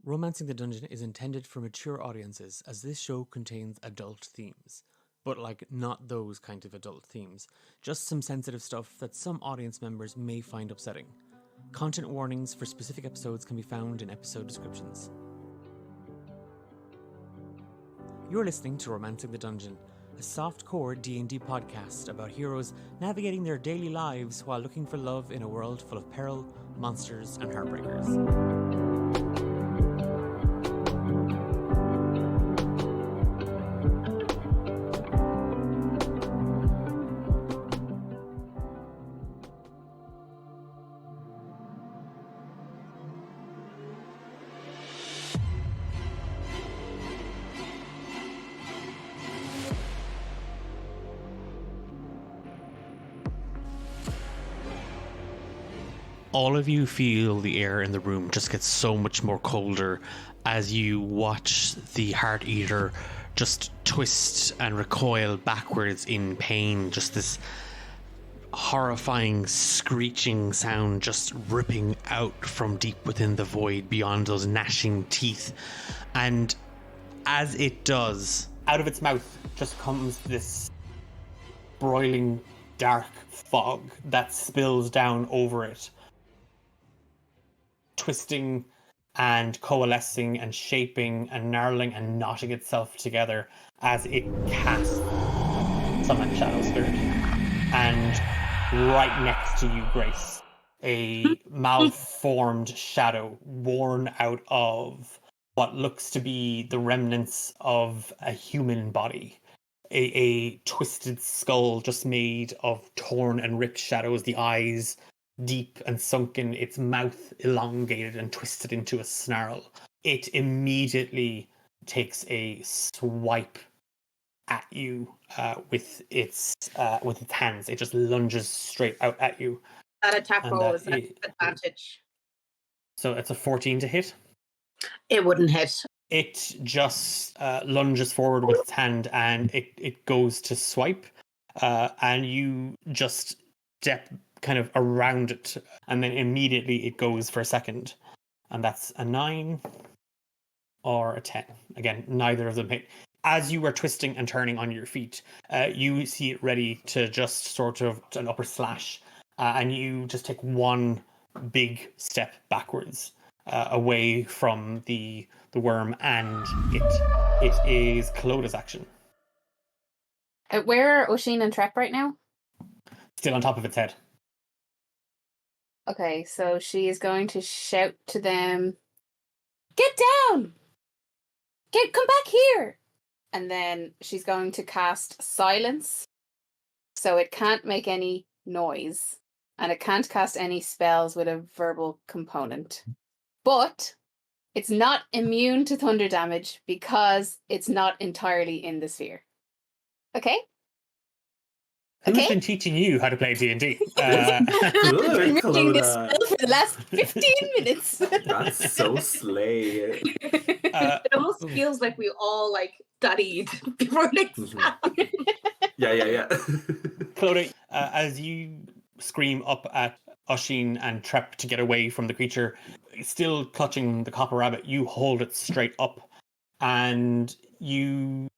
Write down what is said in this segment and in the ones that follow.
Romancing the Dungeon is intended for mature audiences as this show contains adult themes. But not those kind of adult themes, just some sensitive stuff that some audience members may find upsetting. Content warnings for specific episodes can be found in episode descriptions. You're listening to Romancing the Dungeon, a soft-core D&D podcast about heroes navigating their daily lives while looking for love in a world full of peril, monsters, and heartbreakers. All of you feel the air in the room just gets so much more colder as you watch the Heart Eater just twist and recoil backwards in pain. Just this horrifying screeching sound just ripping out from deep within the void beyond those gnashing teeth. And as it does, out of its mouth just comes this broiling dark fog that spills down over it, twisting and coalescing and shaping and gnarling and knotting itself together as it casts Summon Shadow Spirit. And right next to you, Grace, a malformed shadow born out of what looks to be the remnants of a human body. A twisted skull just made of torn and ripped shadows, the eyes deep and sunken, its mouth elongated and twisted into a snarl. It immediately takes a swipe at you with its hands. It just lunges straight out at you. That attack roll is an advantage. So it's a 14 to hit. It wouldn't hit. It just lunges forward with its hand, and it goes to swipe, and you just step kind of around it, and then immediately it goes for a second, and that's a 9 or a 10. Again, neither of them hit. As you are twisting and turning on your feet, you see it ready to just sort of an upper slash, and you just take one big step backwards away from the worm, and it is Clodagh's action. Where are Oisin and Trep right now? Still on top of its head. Okay, so she is going to shout to them, "Get down! Come back here!" And then she's going to cast Silence, so it can't make any noise, and it can't cast any spells with a verbal component. But it's not immune to thunder damage because it's not entirely in the sphere. Okay? Who's been teaching you how to play D&D? I've been reading this spell for the last 15 minutes. That's so slay. It almost feels like we all studied before the exam. Yeah. Clodagh, as you scream up at Oisin and Trep to get away from the creature, still clutching the copper rabbit, you hold it straight up, and you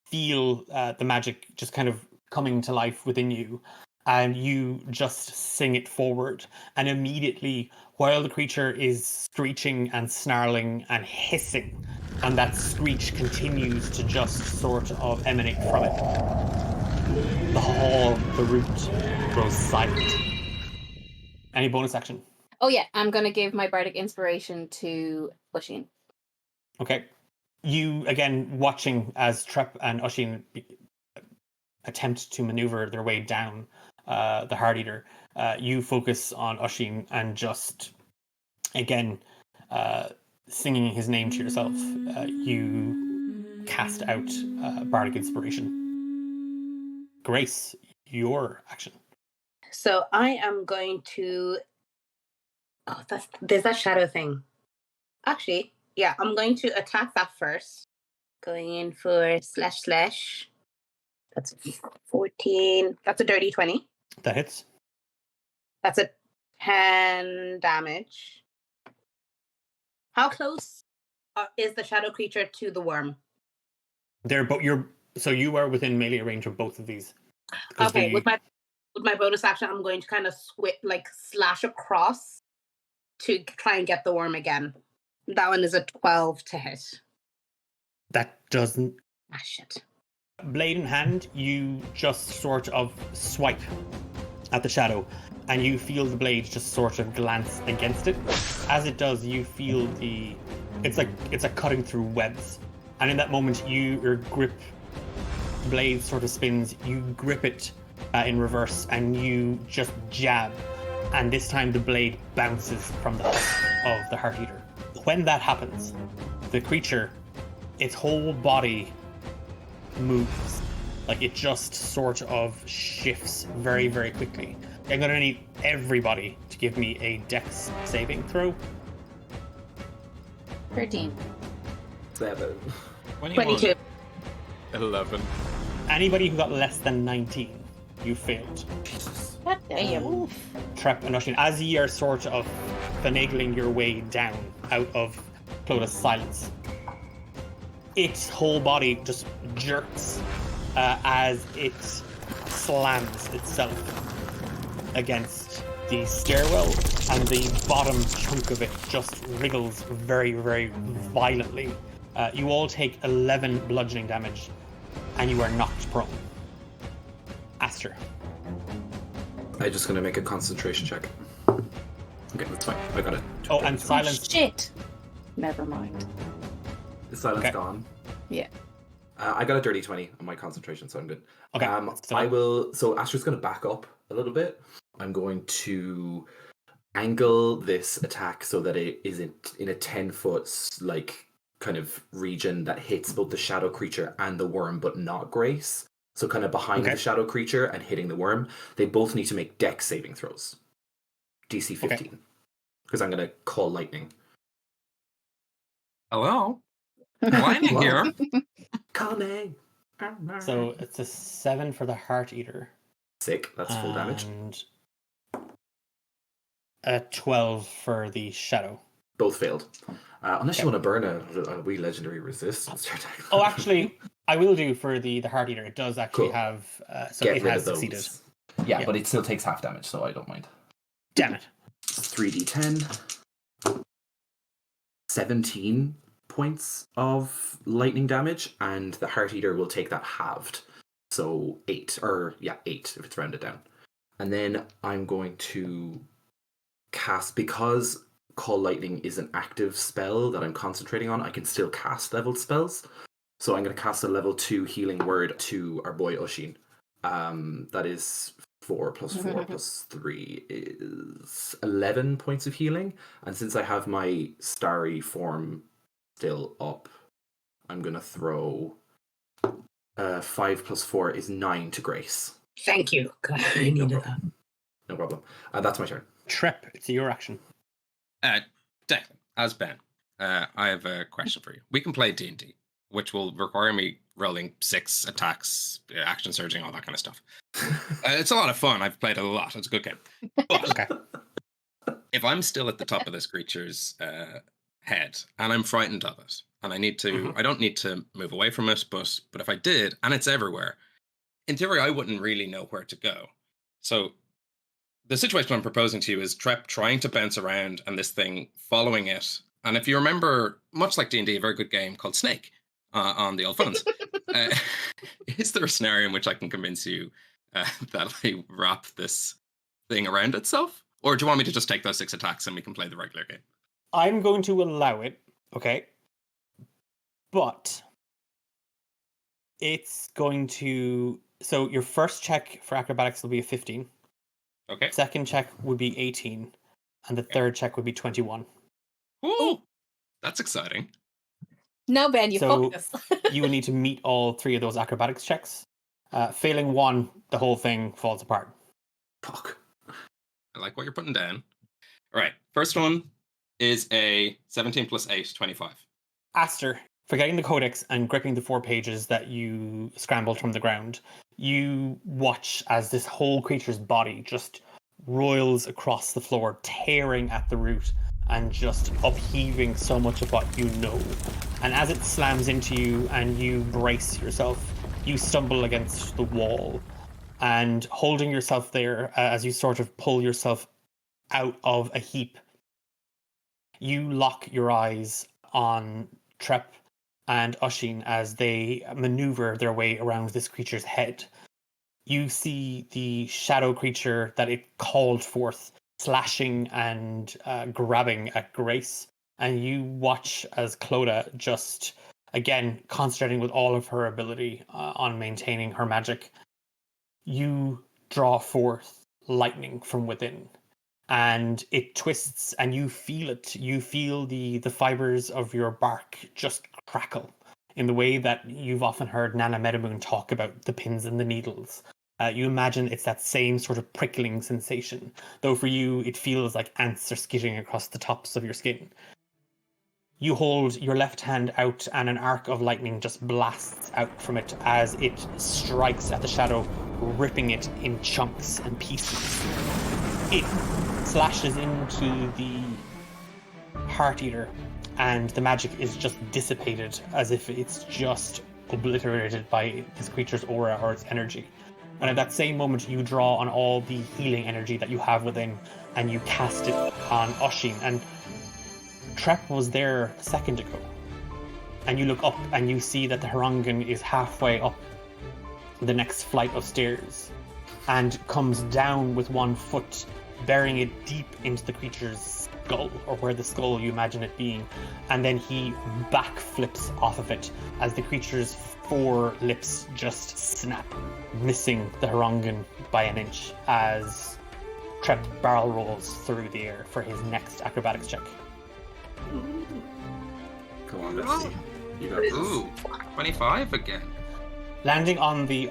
feel the magic just kind of coming to life within you, and you just sing it forward, and immediately, while the creature is screeching and snarling and hissing, and that screech continues to just sort of emanate from it, the root grows silent. Any bonus action? Oh yeah, I'm going to give my bardic inspiration to Oisin. Okay. You, again, watching as Trep and Oisin attempt to maneuver their way down the Heart Eater, you focus on Oisin and just, again, singing his name to yourself, you cast out bardic inspiration. Grace, your action. So I am going to... there's that shadow thing. Actually, yeah, I'm going to attack that first. Going in for slash. That's 14. That's a dirty 20. That hits. That's a 10 damage. How close is the shadow creature to the worm? But you are within melee range of both of these. Okay, with my bonus action, I'm going to kind of slash across to try and get the worm again. That one is a 12 to hit. That doesn't. Ah, shit. Blade in hand, you just sort of swipe at the shadow, and you feel the blade just sort of glance against it. As it does, you feel it's like cutting through webs. And in that moment, your grip blade sort of spins. You grip it in reverse, and you just jab. And this time, the blade bounces from the husk of the Heart Eater. When that happens, the creature, its whole body moves. Like it just sort of shifts very, very quickly. I'm going to need everybody to give me a dex saving throw. 13. 7. 22. 11. Anybody who got less than 19, you failed. God damn. Trep and Oisin, as ye are sort of finagling your way down out of Clodagh's silence, its whole body just jerks as it slams itself against the stairwell, and the bottom chunk of it just wriggles very, very violently. You all take 11 bludgeoning damage, and you are knocked prone. Aster. I'm just gonna make a concentration check. Okay, that's fine. I got it. Oh, and silence. Shit. Never mind. Is silence Okay. gone? Yeah. I got a dirty 20 on my concentration, so I'm good. Okay. I will. So Aster's going to back up a little bit. I'm going to angle this attack so that it isn't in a 10-foot like kind of region that hits both the shadow creature and the worm, but not Grace. So kind of behind the shadow creature and hitting the worm. They both need to make dex saving throws. DC 15. Because I'm going to call lightning. Hello? Lightning here. Calming. So it's a 7 for the Heart Eater. Sick. That's full damage. And a 12 for the Shadow. Both failed. Unless you want to burn a wee legendary resistance. Oh, actually, I will do for the Heart Eater. It does actually Cool. have... so Get it rid has of those. succeeded. Yeah, Yeah. but it still takes half damage, so I don't mind. Damn it. 3d10. 17 points of lightning damage, and the Heart Eater will take that halved. So 8 if it's rounded down. And then I'm going to cast, because Call Lightning is an active spell that I'm concentrating on, I can still cast leveled spells. So I'm going to cast a level 2 healing word to our boy Oisin. That is 4 plus 4 plus 3 is 11 points of healing. And since I have my starry form still up, I'm going to throw 5 plus 4 is 9 to Grace. Thank you. God, I needed that. No problem. That's my turn. Trep, it's your action. Declan, as Ben, I have a question for you. We can play D&D, which will require me rolling 6 attacks, action surging, all that kind of stuff. It's a lot of fun. I've played it a lot. It's a good game. But Okay. if I'm still at the top of this creature's head and I'm frightened of it, and I need to, I don't need to move away from it, but if I did, and it's everywhere, in theory, I wouldn't really know where to go. So the situation I'm proposing to you is Trep trying to bounce around and this thing following it. And if you remember, much like D&D, a very good game called Snake on the old phones, is there a scenario in which I can convince you that I wrap this thing around itself? Or do you want me to just take those 6 attacks and we can play the regular game? I'm going to allow it, okay? But it's going to... So your first check for acrobatics will be a 15. Okay. Second check would be 18. And the third check would be 21. Ooh, that's exciting. No, Ben, you So- focus. You will need to meet all 3 of those acrobatics checks. Failing one, the whole thing falls apart. Fuck. I like what you're putting down. All right. First one is a 17 plus 8, 25. Aster, forgetting the codex and gripping the 4 pages that you scrambled from the ground, you watch as this whole creature's body just roils across the floor, tearing at the root, and just upheaving so much of what you know. And as it slams into you and you brace yourself, you stumble against the wall. And holding yourself there as you sort of pull yourself out of a heap, you lock your eyes on Trep and Oisin as they maneuver their way around this creature's head. You see the shadow creature that it called forth slashing and grabbing at Grace, and you watch as Clodagh just, again, concentrating with all of her ability on maintaining her magic. You draw forth lightning from within, and it twists, and you feel it. You feel the fibers of your bark just crackle in the way that you've often heard Nana Meadowmoon talk about the pins and the needles. You imagine it's that same sort of prickling sensation, though for you it feels like ants are skidding across the tops of your skin. You hold your left hand out and an arc of lightning just blasts out from it as it strikes at the shadow, ripping it in chunks and pieces. It slashes into the Heart Eater, and the magic is just dissipated as if it's just obliterated by this creature's aura or its energy. And at that same moment, you draw on all the healing energy that you have within, and you cast it on Oisin. And Trep was there a second ago. And you look up and you see that the Harangan is halfway up the next flight of stairs and comes down with one foot, burying it deep into the creature's skull, or where the skull you imagine it being. And then he backflips off of it as the creature's 4 lips just snap, missing the Harangan by an inch as Trep barrel rolls through the air for his next acrobatics check. Come on, Betsy. You got this. Ooh, 25 again. Landing on the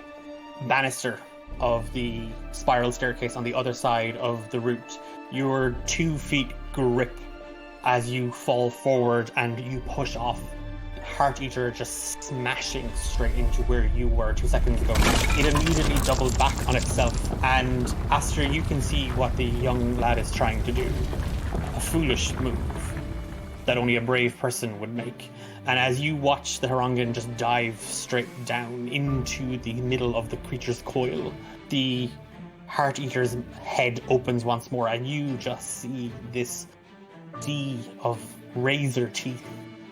banister of the spiral staircase on the other side of the route, your 2 feet grip as you fall forward and you push off. Heart Eater just smashing straight into where you were 2 seconds ago. It immediately doubles back on itself, and Aster, you can see what the young lad is trying to do. A foolish move that only a brave person would make. And as you watch the Harangan just dive straight down into the middle of the creature's coil, the Heart Eater's head opens once more, and you just see this sea of razor teeth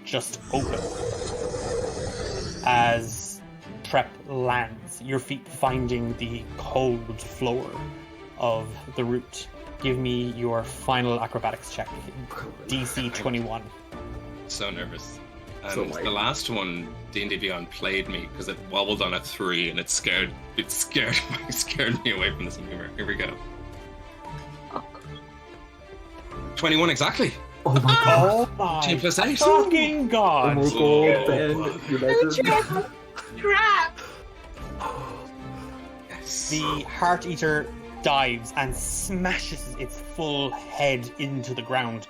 just open as Trep lands, your feet finding the cold floor of the route. Give me your final acrobatics check. DC 21. So nervous. And So light. the last one, D&D Beyond played me because it wobbled on a 3 and it scared me away from this humor. Here we go. 21 exactly. Oh my god. Oh my 10 plus 8. fucking god! Oh my god, Ben. You legend. Trap! Yes. The Heart Eater dives and smashes its full head into the ground,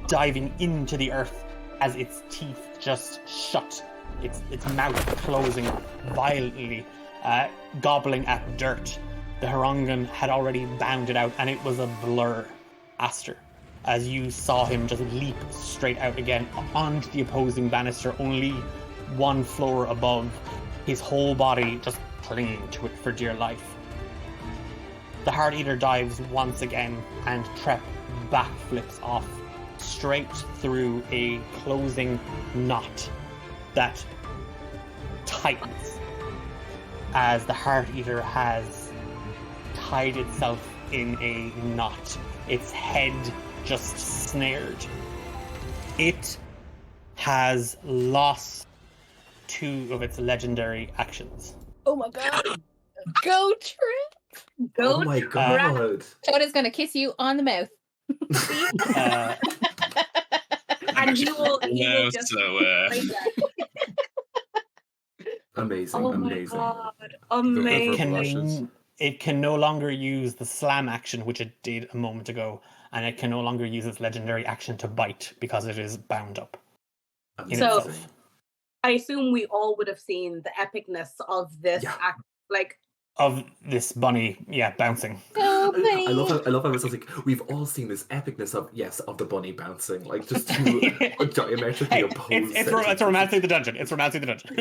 diving into the earth as its teeth just shut, its mouth closing violently, gobbling at dirt. The Harangan had already bounded out, and it was a blur. Aster, as you saw him just leap straight out again onto the opposing banister, only 1 floor above, his whole body just clinging to it for dear life. The Heart Eater dives once again, and Trep backflips off straight through a closing knot that tightens as the Heart Eater has tied itself in a knot, its head just snared. It has lost 2 of its legendary actions. Oh my god. Go Trip! Go Oh my Trep. god. Toda's gonna kiss you on the mouth. Uh, And he will No, just so, like that. Amazing, Oh my amazing. god. it Amazing. blushes. can no longer use the slam action, which it did a moment ago, and it can no longer use its legendary action to bite because it is bound up in So- itself. I assume we all would have seen the epicness of this Yeah. act. Like, of this bunny, bouncing. Oh, I love bunny. how it was like we've all seen this epicness of the bunny bouncing, like just two diametrically Hey, opposed. it's romancing the dungeon. It's romancing the dungeon.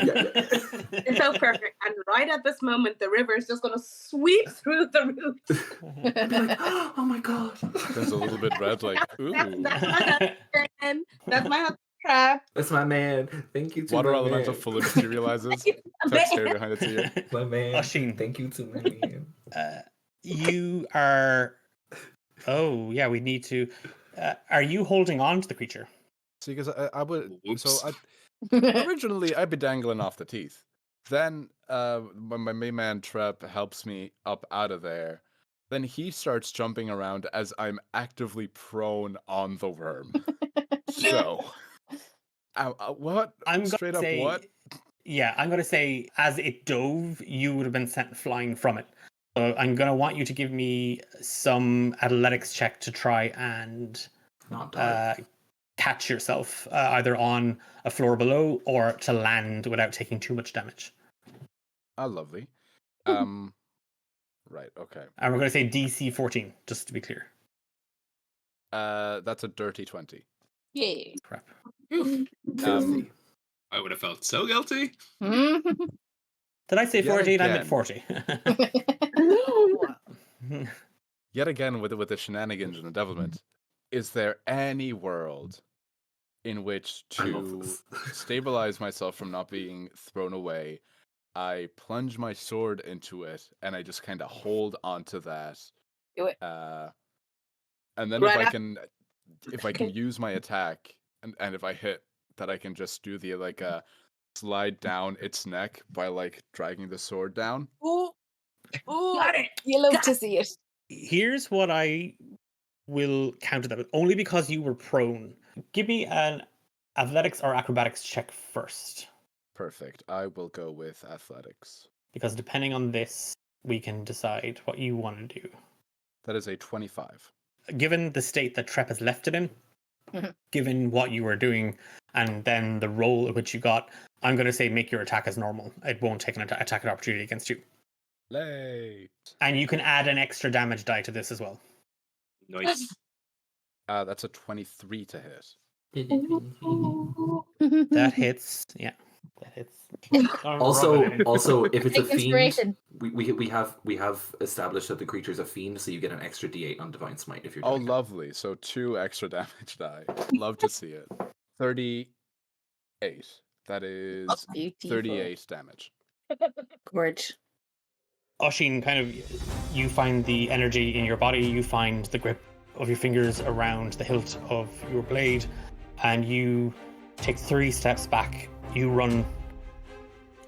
It's so perfect. And right at this moment, the river is just going to sweep through the roof. I'd be like, oh my god. There's a little bit red, like, ooh. That's my husband. That's my husband, Trep. That's my man. Thank you to Water my elemental man. fully materializes. Text here behind its ear. My man. Oisin. Thank you to my man. You are. Oh yeah, we need to. Are you holding on to the creature? See, because I would. Whoops. So originally, I'd be dangling off the teeth. Then, when my main man Trep helps me up out of there, then he starts jumping around as I'm actively prone on the worm. So, what? I'm gonna Straight up say, what? Yeah, I'm gonna say as it dove, you would have been sent flying from it. So I'm gonna want you to give me some athletics check to try and Not die. catch yourself either on a floor below or to land without taking too much damage. Ah, lovely. Right. Okay. And we're gonna say DC 14, just to be clear. That's a dirty 20. Yeah. Crap. Filthy. I would have felt so guilty. Did I say Yet 14? I meant again. 40. Yet again, with the shenanigans and the devilment, is there any world in which I love to this. stabilize myself from not being thrown away, I plunge my sword into it and I just kind of hold onto that? Do it. And then Right if I can use my attack and if I hit, that I can just do the slide down its neck by like dragging the sword down. Ooh. Ooh. Got it. You love to see it. Here's what I will counter that with, only because you were prone. Give me an athletics or acrobatics check first, Perfect. I will go with athletics. because depending on this, we can decide what you want to do. That is a 25. Given the state that Trep has left it in, Mhm. given what you were doing, and then the roll at which you got, I'm going to say make your attack as normal. It won't take an attack of opportunity against you. Late. And you can add an extra damage die to this as well. Nice. That's a 23 to hit. That hits. Yeah, that hits. Also, if it's a Take fiend, inspiration. we have established that the creature's a fiend, so you get an extra D8 on Divine Smite if you're Oh, doing that. lovely. So 2 extra damage die. Love to see it. 38. That is Beautiful. 38 damage. Gorge. Oisin, kind of, you find the energy in your body, you find the grip of your fingers around the hilt of your blade, and you take 3 steps back. You run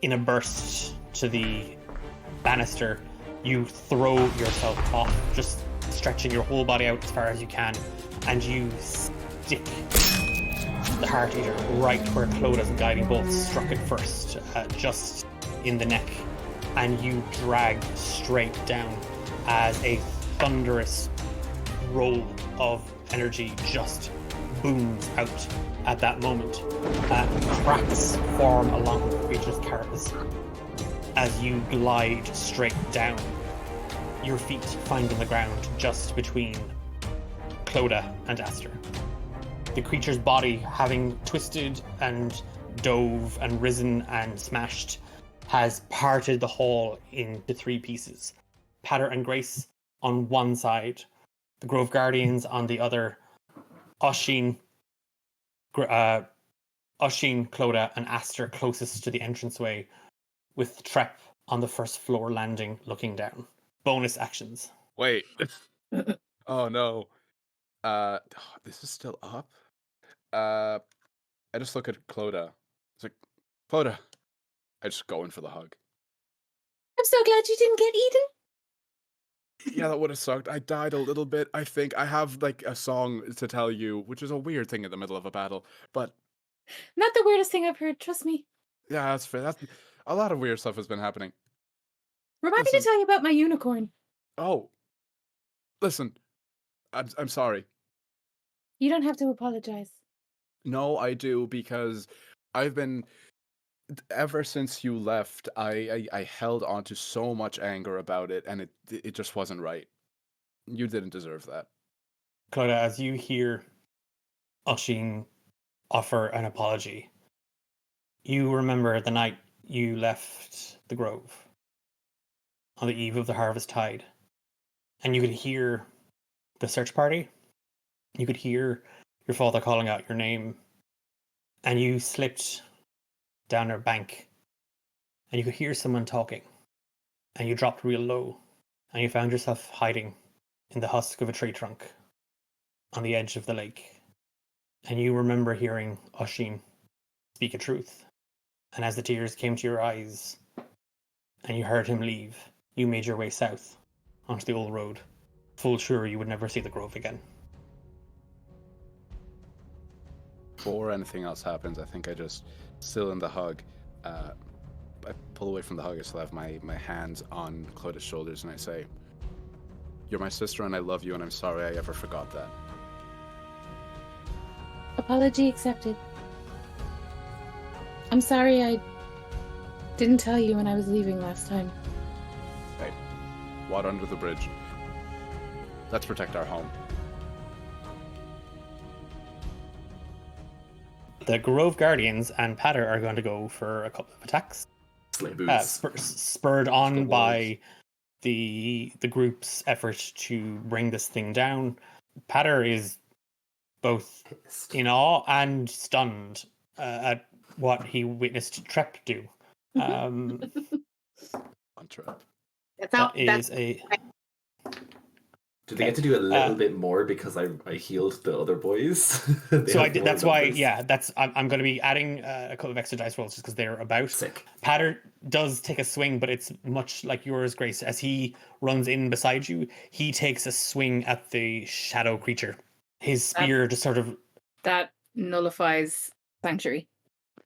in a burst to the banister. You throw yourself off, just stretching your whole body out as far as you can, and you stick the Heart Eater right where Clodagh's guiding bolt struck it first, just in the neck. And you drag straight down as a thunderous roll of energy just booms out at that moment. Cracks form along the creature's carapace as you glide straight down. Your feet finding the ground just between Clodagh and Aster. The creature's body, having twisted and dove and risen and smashed, has parted the hall into 3 pieces. Patter and Grace on one side, the Grove Guardians on the other, Oisin, Clodagh, and Aster closest to the entranceway, with Trep on the first floor landing looking down. Bonus actions. Wait. Oh no. This is still up? I just look at Clodagh. It's like, Clodagh. I just go in for the hug. I'm so glad you didn't get eaten. Yeah, that would have sucked. I died a little bit. I think I have like a song to tell you, which is a weird thing in the middle of a battle. But Not the weirdest thing I've heard, trust me. yeah, that's fair. That's a lot of weird stuff has been happening. Remind me to Listen. tell you about my unicorn. Oh, listen, I'm sorry. You don't have to apologize. No, I do, because I've been ever since you left, I held on to so much anger about it, and it just wasn't right. You didn't deserve that. Clodagh, as you hear Oisin offer an apology, you remember the night you left the grove on the eve of the harvest tide, and you could hear the search party. You could hear your father calling out your name, and you slipped down a bank, and you could hear someone talking, and you dropped real low, and you found yourself hiding in the husk of a tree trunk on the edge of the lake. And you remember hearing Oisin speak a truth. And as the tears came to your eyes and you heard him leave, you made your way south onto the old road, full sure you would never see the grove again. Before anything else happens, I think I just, still in the hug, I pull away from the hug. I still have my hands on Clodagh's shoulders, and I say, "You're my sister, and I love you, and I'm sorry I ever forgot that." Apology accepted. I'm sorry I didn't tell you when I was leaving last time. Hey, water under the bridge. Let's protect our home. The Grove Guardians and Patter are going to go for a couple of attacks. Slay boots. Spurred on by the group's effort to bring this thing down. Patter is both in awe and stunned at what he witnessed Trep do. On Trep. Did they get to do a little bit more because I healed the other boys? So I did. That's why. Yeah, I'm going to be adding a couple of extra dice rolls just because they're about. Sick. Patter does take a swing, but it's much like yours, Grace. As he runs in beside you, he takes a swing at the shadow creature. His spear just sort of... That nullifies Sanctuary.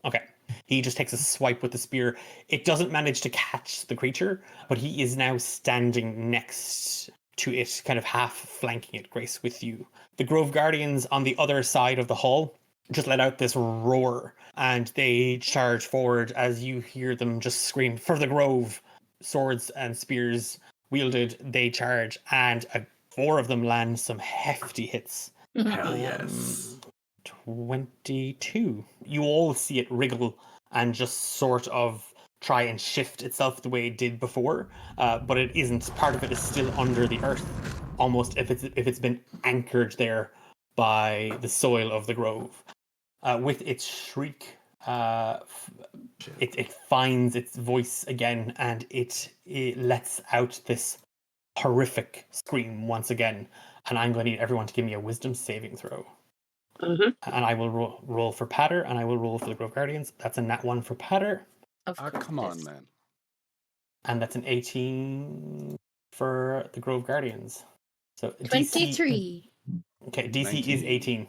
Okay. He just takes a swipe with the spear. It doesn't manage to catch the creature, but he is now standing next to it, kind of half flanking it, Grace, with you. The Grove Guardians on the other side of the hall just let out this roar, and they charge forward as you hear them just scream, "For the Grove!" Swords and spears wielded, they charge, and 4 of them land some hefty hits. Hell yes. 22. You all see it wriggle and just sort of try and shift itself the way it did before, but it isn't. Part of it is still under the earth, almost if it's been anchored there by the soil of the grove. With its shriek, it finds its voice again, and it lets out this horrific scream once again. And I'm going to need everyone to give me a wisdom saving throw. Mm-hmm. And I will roll for Patter, and I will roll for the Grove Guardians. That's a nat 1 for Patter. Come on, man. And that's an 18 for the Grove Guardians. So 23. Okay, DC 19. is 18.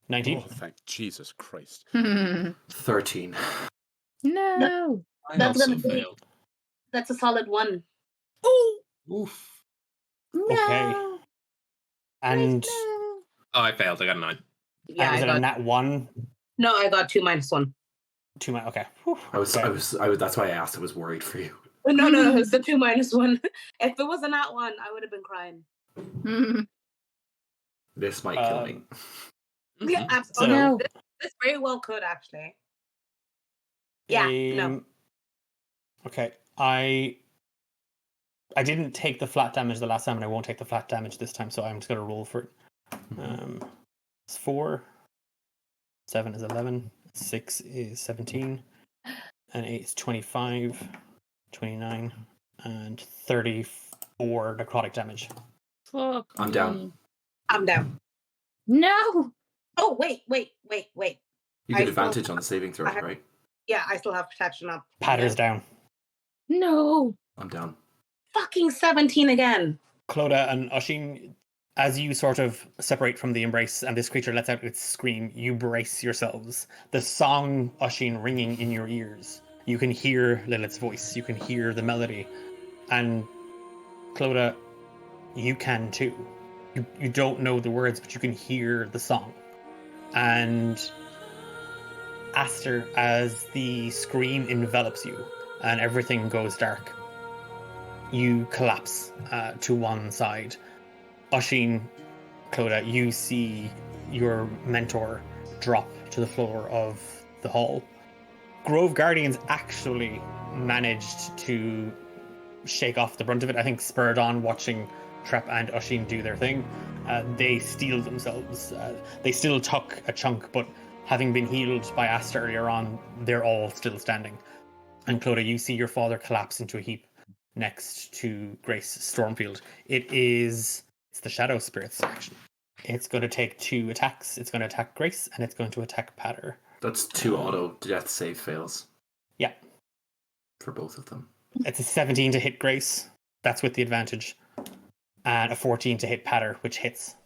19? Oh, thank Jesus Christ. 13. No. I That's also gonna be- failed. That's a solid 1. Oof. Okay. No. And No. Oh, I failed. I got a 9. Yeah, was I it a got. nat 1? No, I got 2 minus 1. 2 okay. Whew. I was. That's why I asked. I was worried for you. No, it's the 2 minus 1. If it was a nat 1, I would have been crying. This might kill me. Yeah, So- absolutely. No. This very well could actually. Yeah, no. Okay, I didn't take the flat damage the last time, and I won't take the flat damage this time, so I'm just going to roll for it. It's 4. 7 is 11. 6 is 17. And 8 is 25. 29. And 34 necrotic damage. Fuck I'm me. down. I'm down. No. Oh, wait. You I get still- advantage on the saving throw, I have- right? Yeah, I still have protection up. Patter's down. No. I'm down. Fucking 17 again. Clodagh and Oisin, as you sort of separate from the embrace and this creature lets out its scream, you brace yourselves. The song, Oisin, ringing in your ears. You can hear Lilith's voice. You can hear the melody. And Clodagh, you can too. You don't know the words, but you can hear the song. And Aster, as the screen envelops you and everything goes dark, you collapse to one side. Oisin, Clodagh, you see your mentor drop to the floor of the hall. Grove Guardians actually managed to shake off the brunt of it. I think spurred on watching Trep and Oisin do their thing. They steeled themselves. They still took a chunk, but having been healed by Aster earlier on, they're all still standing. And Clodagh, you see your father collapse into a heap next to Grace Stormfield. It's the Shadow Spirit's action. It's going to take 2 attacks. It's going to attack Grace, and it's going to attack Patter. That's 2 auto death save fails. Yeah. For both of them. It's a 17 to hit Grace. That's with the advantage. And a 14 to hit Patter, which hits.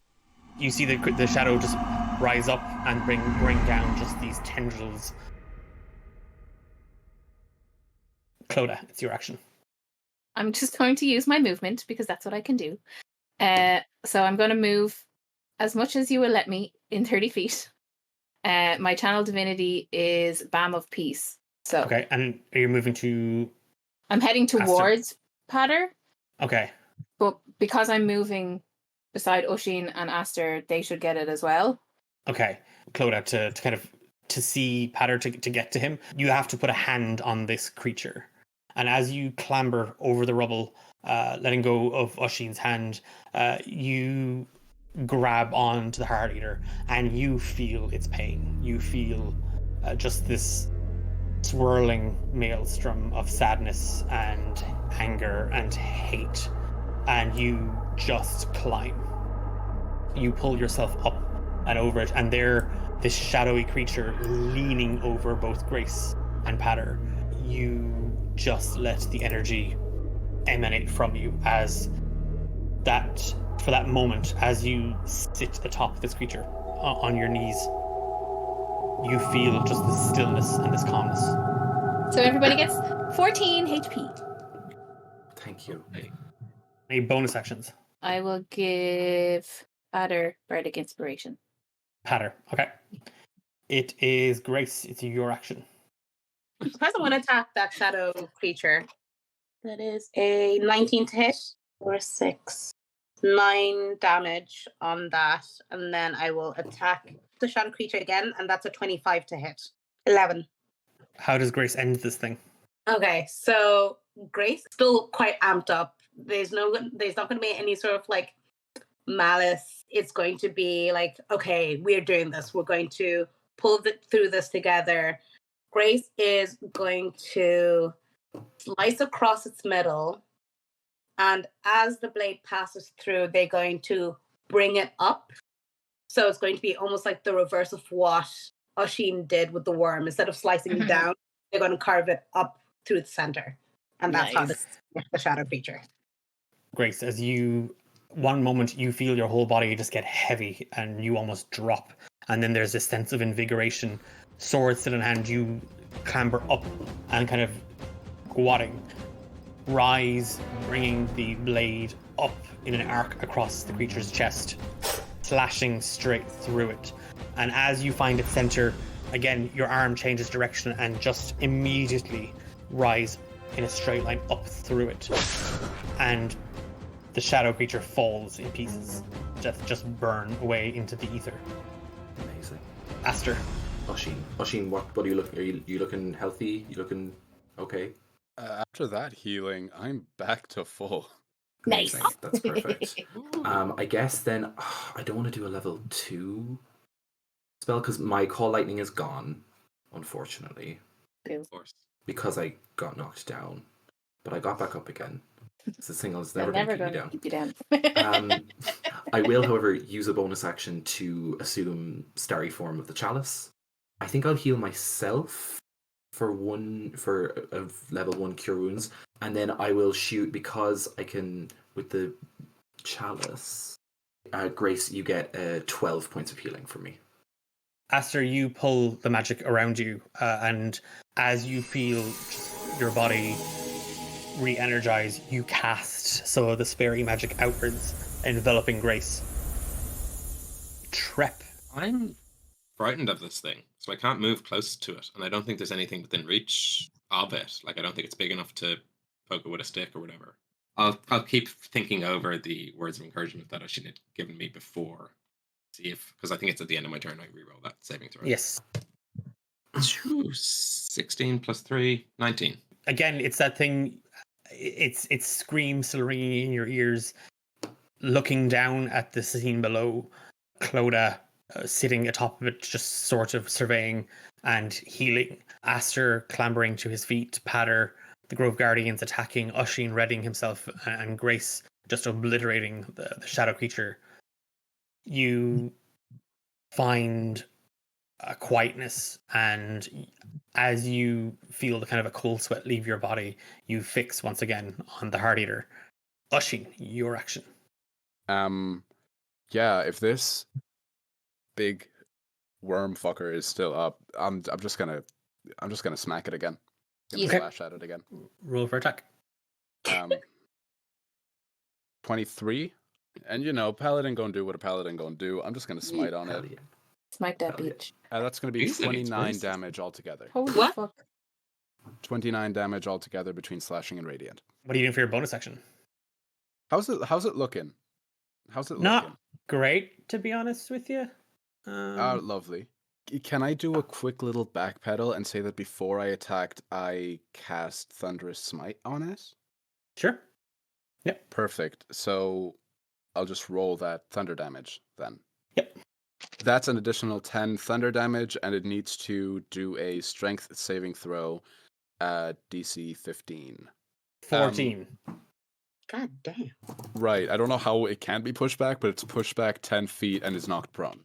You see the shadow just rise up and bring down just these tendrils. Clodagh, it's your action. I'm just going to use my movement because that's what I can do. So I'm going to move as much as you will let me in 30 feet. My channel divinity is Balm of Peace. So okay, and are you moving to... I'm heading towards Patter. Okay. But because I'm moving beside Oisin and Aster, they should get it as well. Okay. Clodagh, to see Patter to get to him, you have to put a hand on this creature. And as you clamber over the rubble, letting go of Oisin's hand, you grab onto the Heart Eater and you feel its pain. You feel just this swirling maelstrom of sadness and anger and hate. And you just climb. You pull yourself up and over it, and there, this shadowy creature leaning over both Grace and Patter. You just let the energy emanate from you as that, for that moment, as you sit atop this creature on your knees, you feel just this stillness and this calmness. So everybody gets 14 HP. Thank you. Any bonus actions? I will give Patter Bardic Inspiration. Patter, okay. It is Grace, it's your action. Because I want to attack that shadow creature. That is a 19 to hit, or 6. 9 damage on that, and then I will attack the shadow creature again, and that's a 25 to hit. 11. How does Grace end this thing? Okay, so Grace is still quite amped up. There's not going to be any sort of like malice. It's going to be like, okay, we're doing this. We're going to pull through this together. Grace is going to slice across its middle, and as the blade passes through, they're going to bring it up. So it's going to be almost like the reverse of what Oisin did with the worm. Instead of slicing it down, they're going to carve it up through the center. And that's how the shadow creature. Grace, as one moment you feel your whole body just get heavy and you almost drop. And then there's this sense of invigoration. Sword still in hand, you clamber up and kind of squatting. Rise, bringing the blade up in an arc across the creature's chest, slashing straight through it. And as you find its center, again, your arm changes direction and just immediately rise in a straight line up through it. And the shadow creature falls in pieces, just burn away into the ether. Amazing. Aster. Oisin, what are you looking? Are you looking healthy? You looking okay? After that healing, I'm back to full. Nice. Amazing. That's perfect. I guess then I don't want to do a level 2 spell because my Call Lightning is gone, unfortunately. Of course. Because I got knocked down, but I got back up again. It's a single is They're never going to keep you down. I will, however, use a bonus action to assume Starry Form of the Chalice. I think I'll heal myself for a level 1 Cure Wounds, and then I will shoot because I can with the Chalice. Grace, you get 12 points of healing from me. Aster, you pull the magic around you, and as you feel your body re-energize, you cast some of the Sperry magic outwards, enveloping Grace. Trep. I'm frightened of this thing. So I can't move close to it, and I don't think there's anything within reach of it. Like I don't think it's big enough to poke it with a stick or whatever. I'll keep thinking over the words of encouragement that Oisin had given me before. See if, because I think it's at the end of my turn I reroll that saving throw. Yes. 16 plus 3, 19. Again, it's that thing. It's screams still ringing in your ears. Looking down at the scene below, Clodagh sitting atop of it, just sort of surveying and healing. Aster clambering to his feet. Patter, the Grove Guardians attacking. Oisin readying himself, and Grace just obliterating the shadow creature. You find a quietness, and as you feel the kind of a cold sweat leave your body, you fix once again on the Heart Eater. Oisin, your action. Yeah, if this big worm fucker is still up, I'm just gonna smack it again. Gonna Okay. slash at it again. Roll for attack. 23. And Paladin gonna do what a Paladin gonna do. I'm just gonna smite on it. Smite that Hell yeah. bitch. That's gonna be Easily, it's 29 racist. damage altogether. Holy What? fuck. 29 damage altogether between slashing and radiant. What are you doing for your bonus action? How's it looking? How's it Not looking? great, to be honest with you. Lovely. Can I do a quick little backpedal and say that before I attacked, I cast Thunderous Smite on it? Sure. Perfect. So I'll just roll that thunder damage then. Yep. That's an additional 10 thunder damage, and it needs to do a strength saving throw at DC 15. 14. God damn. Right. I don't know how it can be pushed back, but it's pushed back 10 feet and is knocked prone.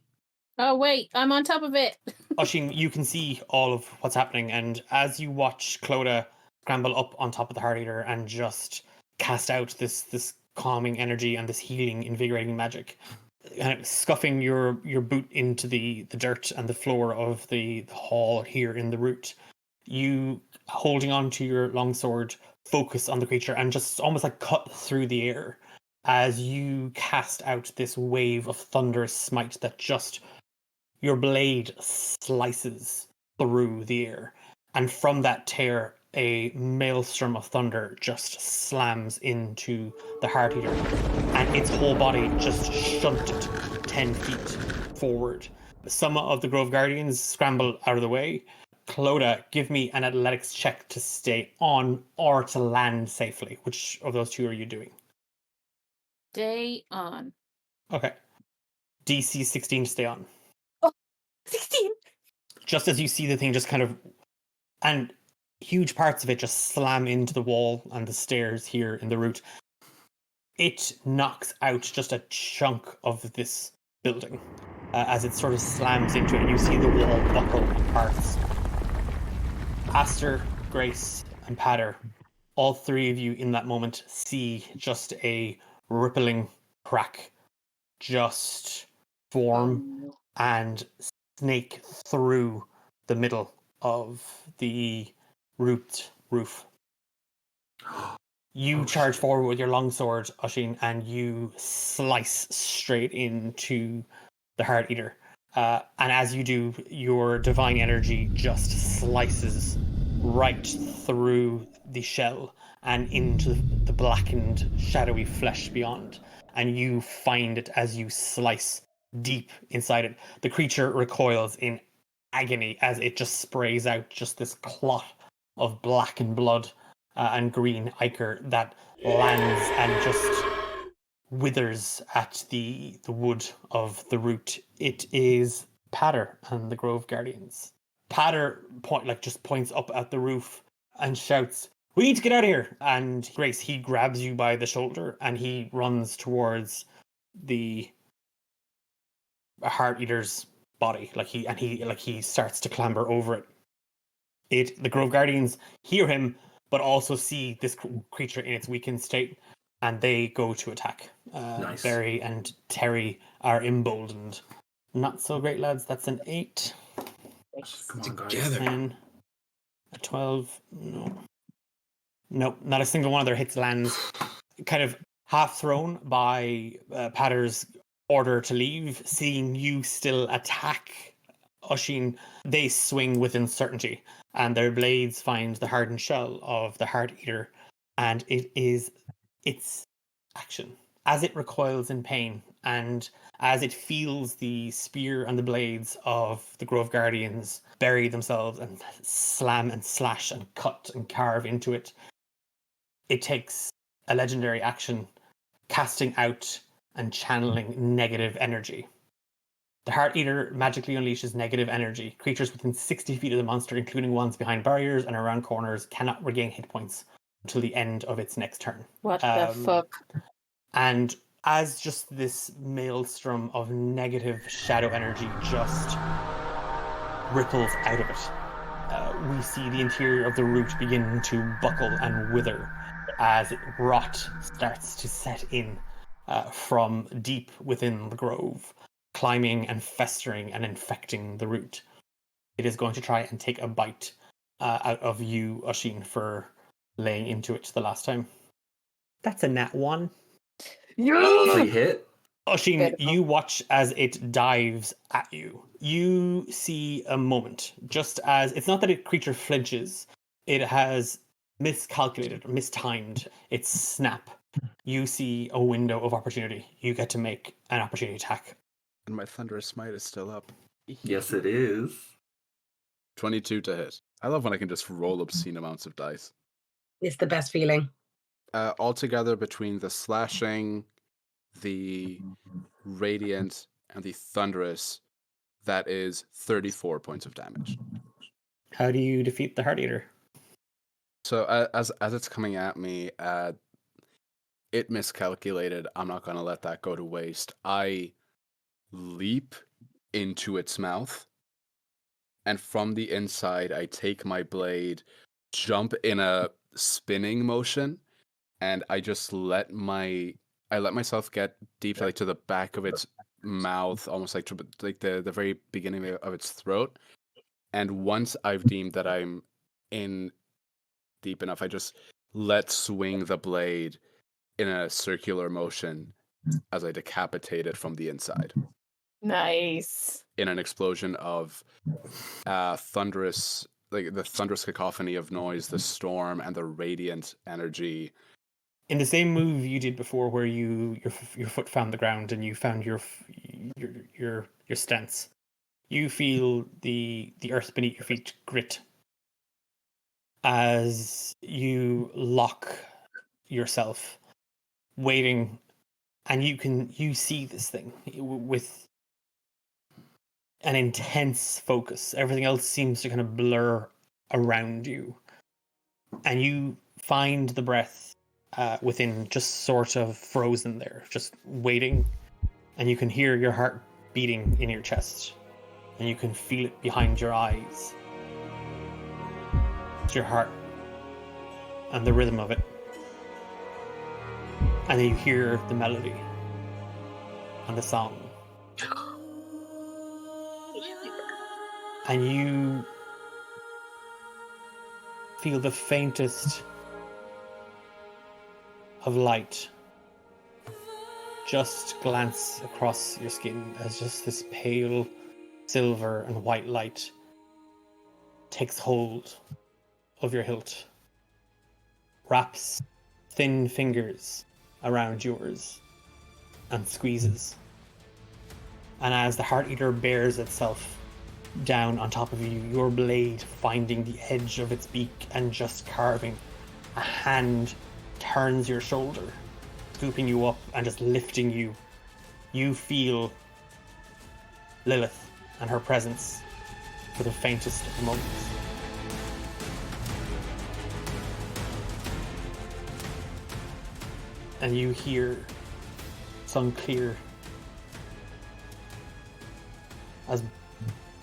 Oh, wait. I'm on top of it. Oisin, you can see all of what's happening, and as you watch Clodagh scramble up on top of the Heart Eater and just cast out this calming energy and this healing, invigorating magic, kind of scuffing your boot into the dirt and the floor of the hall here in the root, you, holding on to your longsword, focus on the creature and just almost like cut through the air as you cast out this wave of thunderous smite that just, your blade slices through the air, and from that tear a maelstrom of thunder just slams into the Heart Eater, and its whole body just shunted 10 feet forward. Some of the Grove Guardians scramble out of the way. Clodagh, give me an athletics check to stay on or to land safely. Which of those two are you doing? Stay on. Okay. DC 16 to stay on. 16. Just as you see the thing just kind of, and huge parts of it just slam into the wall and the stairs here in the root. It knocks out just a chunk of this building as it sort of slams into it, and you see the wall buckle in parts. Aster, Grace, and Patter, all three of you in that moment see just a rippling crack just form and snake through the middle of the roof. You charge forward with your longsword, Oisin, and you slice straight into the Heart Eater. And as you do, your divine energy just slices right through the shell and into the blackened, shadowy flesh beyond. And you find it as you slice deep inside it. The creature recoils in agony as it just sprays out just this clot of blackened blood and green ichor that lands and just withers at the wood of the root. It is Patter and the Grove Guardians. Patter just points up at the roof and shouts, "We need to get out of here!" And Grace, he grabs you by the shoulder and he runs towards the Heart Eater's body. He starts to clamber over it. The Grove Guardians hear him, but also see this creature in its weakened state, and they go to attack. Nice. Barry and Terry are emboldened. Not so great, lads. That's an 8. Come on, guys. Together. 10. A 12. No. Nope. Not a single one of their hits lands. Kind of half thrown by Patter's order to leave, seeing you still attack Oisin, they swing with uncertainty, and their blades find the hardened shell of the Heart Eater, and it is its action. As it recoils in pain, and as it feels the spear and the blades of the Grove Guardians bury themselves and slam and slash and cut and carve into it, it takes a legendary action, casting out and channeling negative energy. The Heart Eater magically unleashes negative energy. Creatures within 60 feet of the monster, including ones behind barriers and around corners, cannot regain hit points until the end of its next turn. What the fuck? And as just this maelstrom of negative shadow energy just ripples out of it, we see the interior of the root begin to buckle and wither as rot starts to set in from deep within the grove, climbing and festering and infecting the root. It is going to try and take a bite out of you, Oisin, for laying into it the last time. That's a nat 1. Free hit. Oisin, Beautiful. you watch as it dives at you. You see a moment, just as it's not that a creature flinches, it has miscalculated or mistimed its snap. You see a window of opportunity. You get to make an opportunity attack. And my Thunderous Smite is still up. Yes, it is. 22 to hit. I love when I can just roll obscene amounts of dice. It's the best feeling. Altogether, between the slashing, the radiant, and the thunderous, that is 34 points of damage. How do you defeat the Heart Eater? So as it's coming at me, it miscalculated. I'm not going to let that go to waste. I leap into its mouth, and from the inside, I take my blade, jump in a spinning motion, and I just let myself get deep to the back of its mouth, almost like the very beginning of its throat. And once I've deemed that I'm in deep enough, I just let swing the blade in a circular motion as I decapitate it from the inside Nice. in an explosion of thunderous, like the thunderous cacophony of noise, the storm, and the radiant energy. In the same move you did before, where your foot found the ground and you found your stance, you feel the earth beneath your feet grit as you lock yourself, waiting, and you see this thing with an intense focus. Everything else seems to kind of blur around you, and you find the breath within, just sort of frozen there, just waiting, and you can hear your heart beating in your chest, and you can feel it behind your eyes. It's your heart and the rhythm of it, and then you hear the melody and the song, and you feel the faintest of light just glance across your skin as just this pale silver and white light takes hold of your hilt, wraps thin fingers around yours, and squeezes. And as the Heart Eater bears itself down on top of you, your blade finding the edge of its beak and just carving, a hand turns your shoulder, scooping you up and just lifting you. You feel Lilith and her presence for the faintest of moments. And you hear some clear, as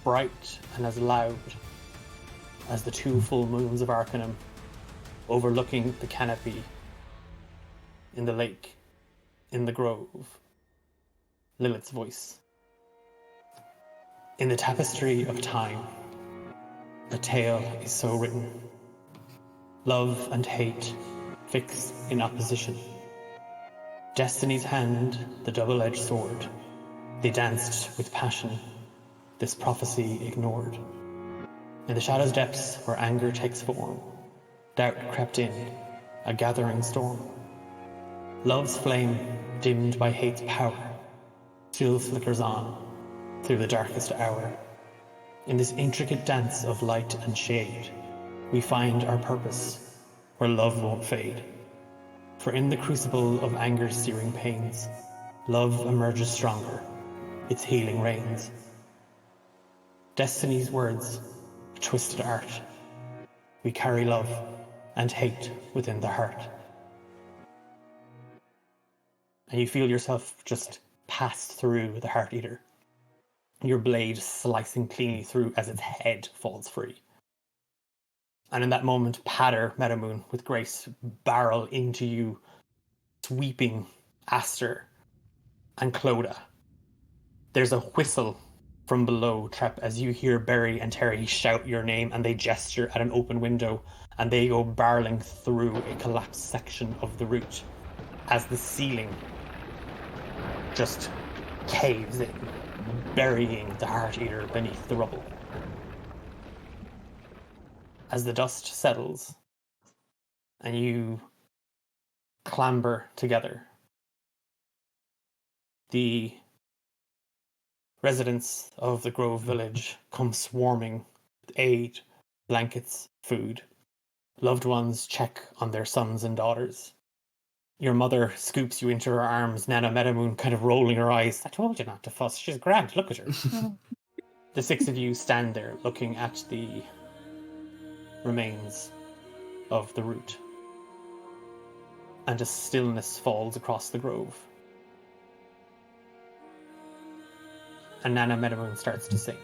bright and as loud as the 2 full moons of Arcanum overlooking the canopy in the lake, in the grove. Lilith's voice. In the tapestry of time, a tale is so written. Love and hate fixed in opposition. Destiny's hand, the double-edged sword. They danced with passion, this prophecy ignored. In the shadow's depths where anger takes form, doubt crept in, a gathering storm. Love's flame, dimmed by hate's power, still flickers on through the darkest hour. In this intricate dance of light and shade, we find our purpose where love won't fade. For in the crucible of anger's searing pains, love emerges stronger, its healing reigns. Destiny's words, a twisted art. We carry love and hate within the heart. And you feel yourself just pass through the Heart Eater, your blade slicing cleanly through as its head falls free. And in that moment, Meadowmoon with Grace barrel into you, sweeping Aster and Clodagh. There's a whistle from below, Trep, as you hear Barry and Terry shout your name, and they gesture at an open window, and they go barreling through a collapsed section of the route as the ceiling just caves in, burying the Heart Eater beneath the rubble. As the dust settles and you clamber together, the residents of the Grove village come swarming with aid, blankets, food. Loved ones check on their sons and daughters. Your mother scoops you into her arms, Nana Meadowmoon kind of rolling her eyes. I told you not to fuss, she's grand, look at her. The six of you stand there looking at the remains of the route. And a stillness falls across the grove. And Nana Meadowmoon starts to sing.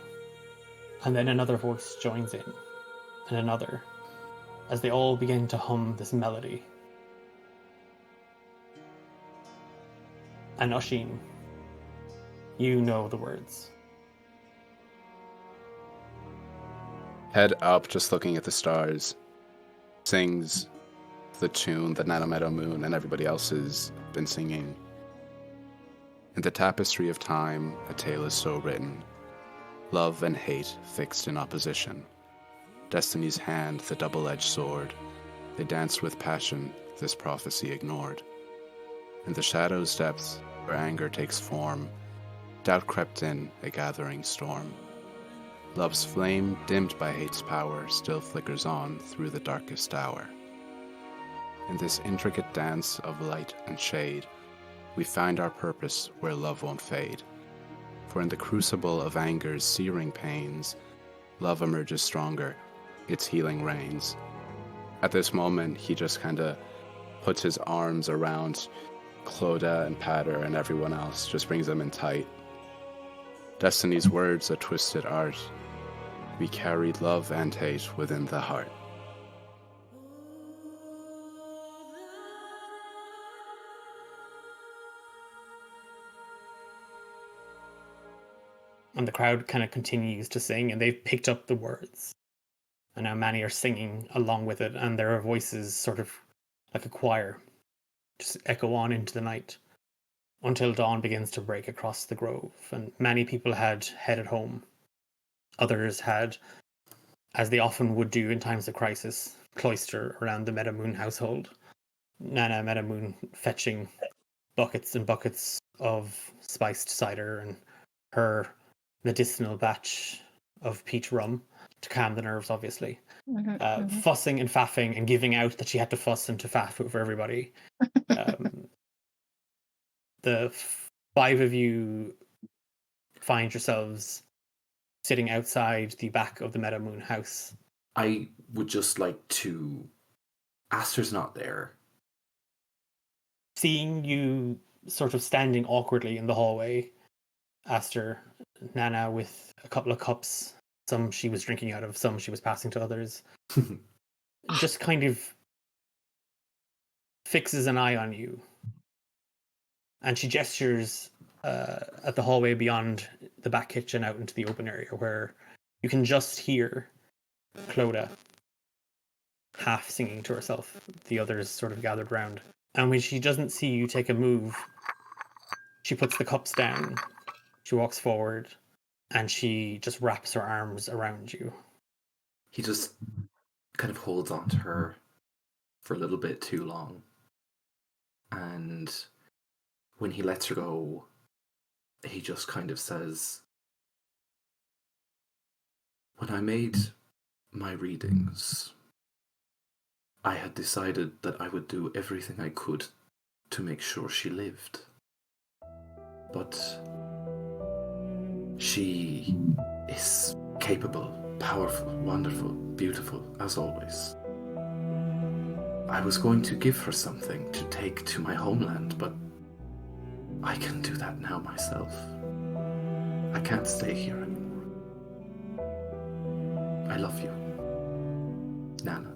And then another voice joins in, and another, as they all begin to hum this melody. And Oisin, you know the words. Head up, just looking at the stars, sings the tune that Nana Meadowmoon and everybody else has been singing. In the tapestry of time, a tale is so written, love and hate fixed in opposition. Destiny's hand, the double-edged sword, they danced with passion, this prophecy ignored. In the shadow's depths, where anger takes form, doubt crept in, a gathering storm. Love's flame, dimmed by hate's power, still flickers on through the darkest hour. In this intricate dance of light and shade, we find our purpose where love won't fade. For in the crucible of anger's searing pains, love emerges stronger, its healing reigns. At this moment, he just kind of puts his arms around Clodagh and Patter and everyone else, just brings them in tight. Destiny's words, a twisted art. We carry love and hate within the heart. And the crowd kind of continues to sing, and they've picked up the words. And now many are singing along with it, and there are voices sort of like a choir, just echo on into the night until dawn begins to break across the grove. And many people had headed home. Others had, as they often would do in times of crisis, cloister around the Meadowmoon household. Nana Meadowmoon fetching buckets and buckets of spiced cider and her medicinal batch of peach rum to calm the nerves, obviously. Fussing and faffing and giving out that she had to fuss and to faff for everybody. The five of you find yourselves sitting outside the back of the Meadowmoon house. I would just like to... Aster's not there. Seeing you sort of standing awkwardly in the hallway, Aster, Nana with a couple of cups, some she was drinking out of, some she was passing to others, just kind of fixes an eye on you. And she gestures at the hallway beyond the back kitchen out into the open area where you can just hear Clodagh half singing to herself, the others sort of gathered round. And when she doesn't see you take a move, she puts the cups down, she walks forward, and she just wraps her arms around you. He just kind of holds on to her for a little bit too long. And when he lets her go, he just kind of says, when I made my readings, I had decided that I would do everything I could to make sure she lived. But she is capable, powerful, wonderful, beautiful, as always. I was going to give her something to take to my homeland, but I can do that now myself. I can't stay here anymore. I love you, Nana.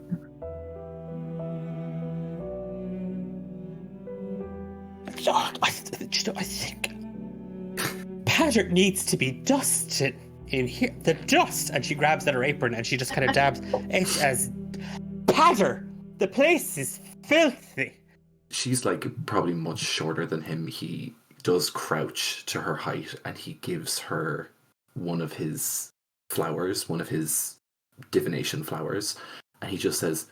I think Patrick needs to be dusted in here. The dust! And she grabs at her apron and she just kind of dabs. It's as... Patter! The place is filthy! She's like probably much shorter than him. He does crouch to her height and he gives her one of his flowers, one of his divination flowers, and he just says,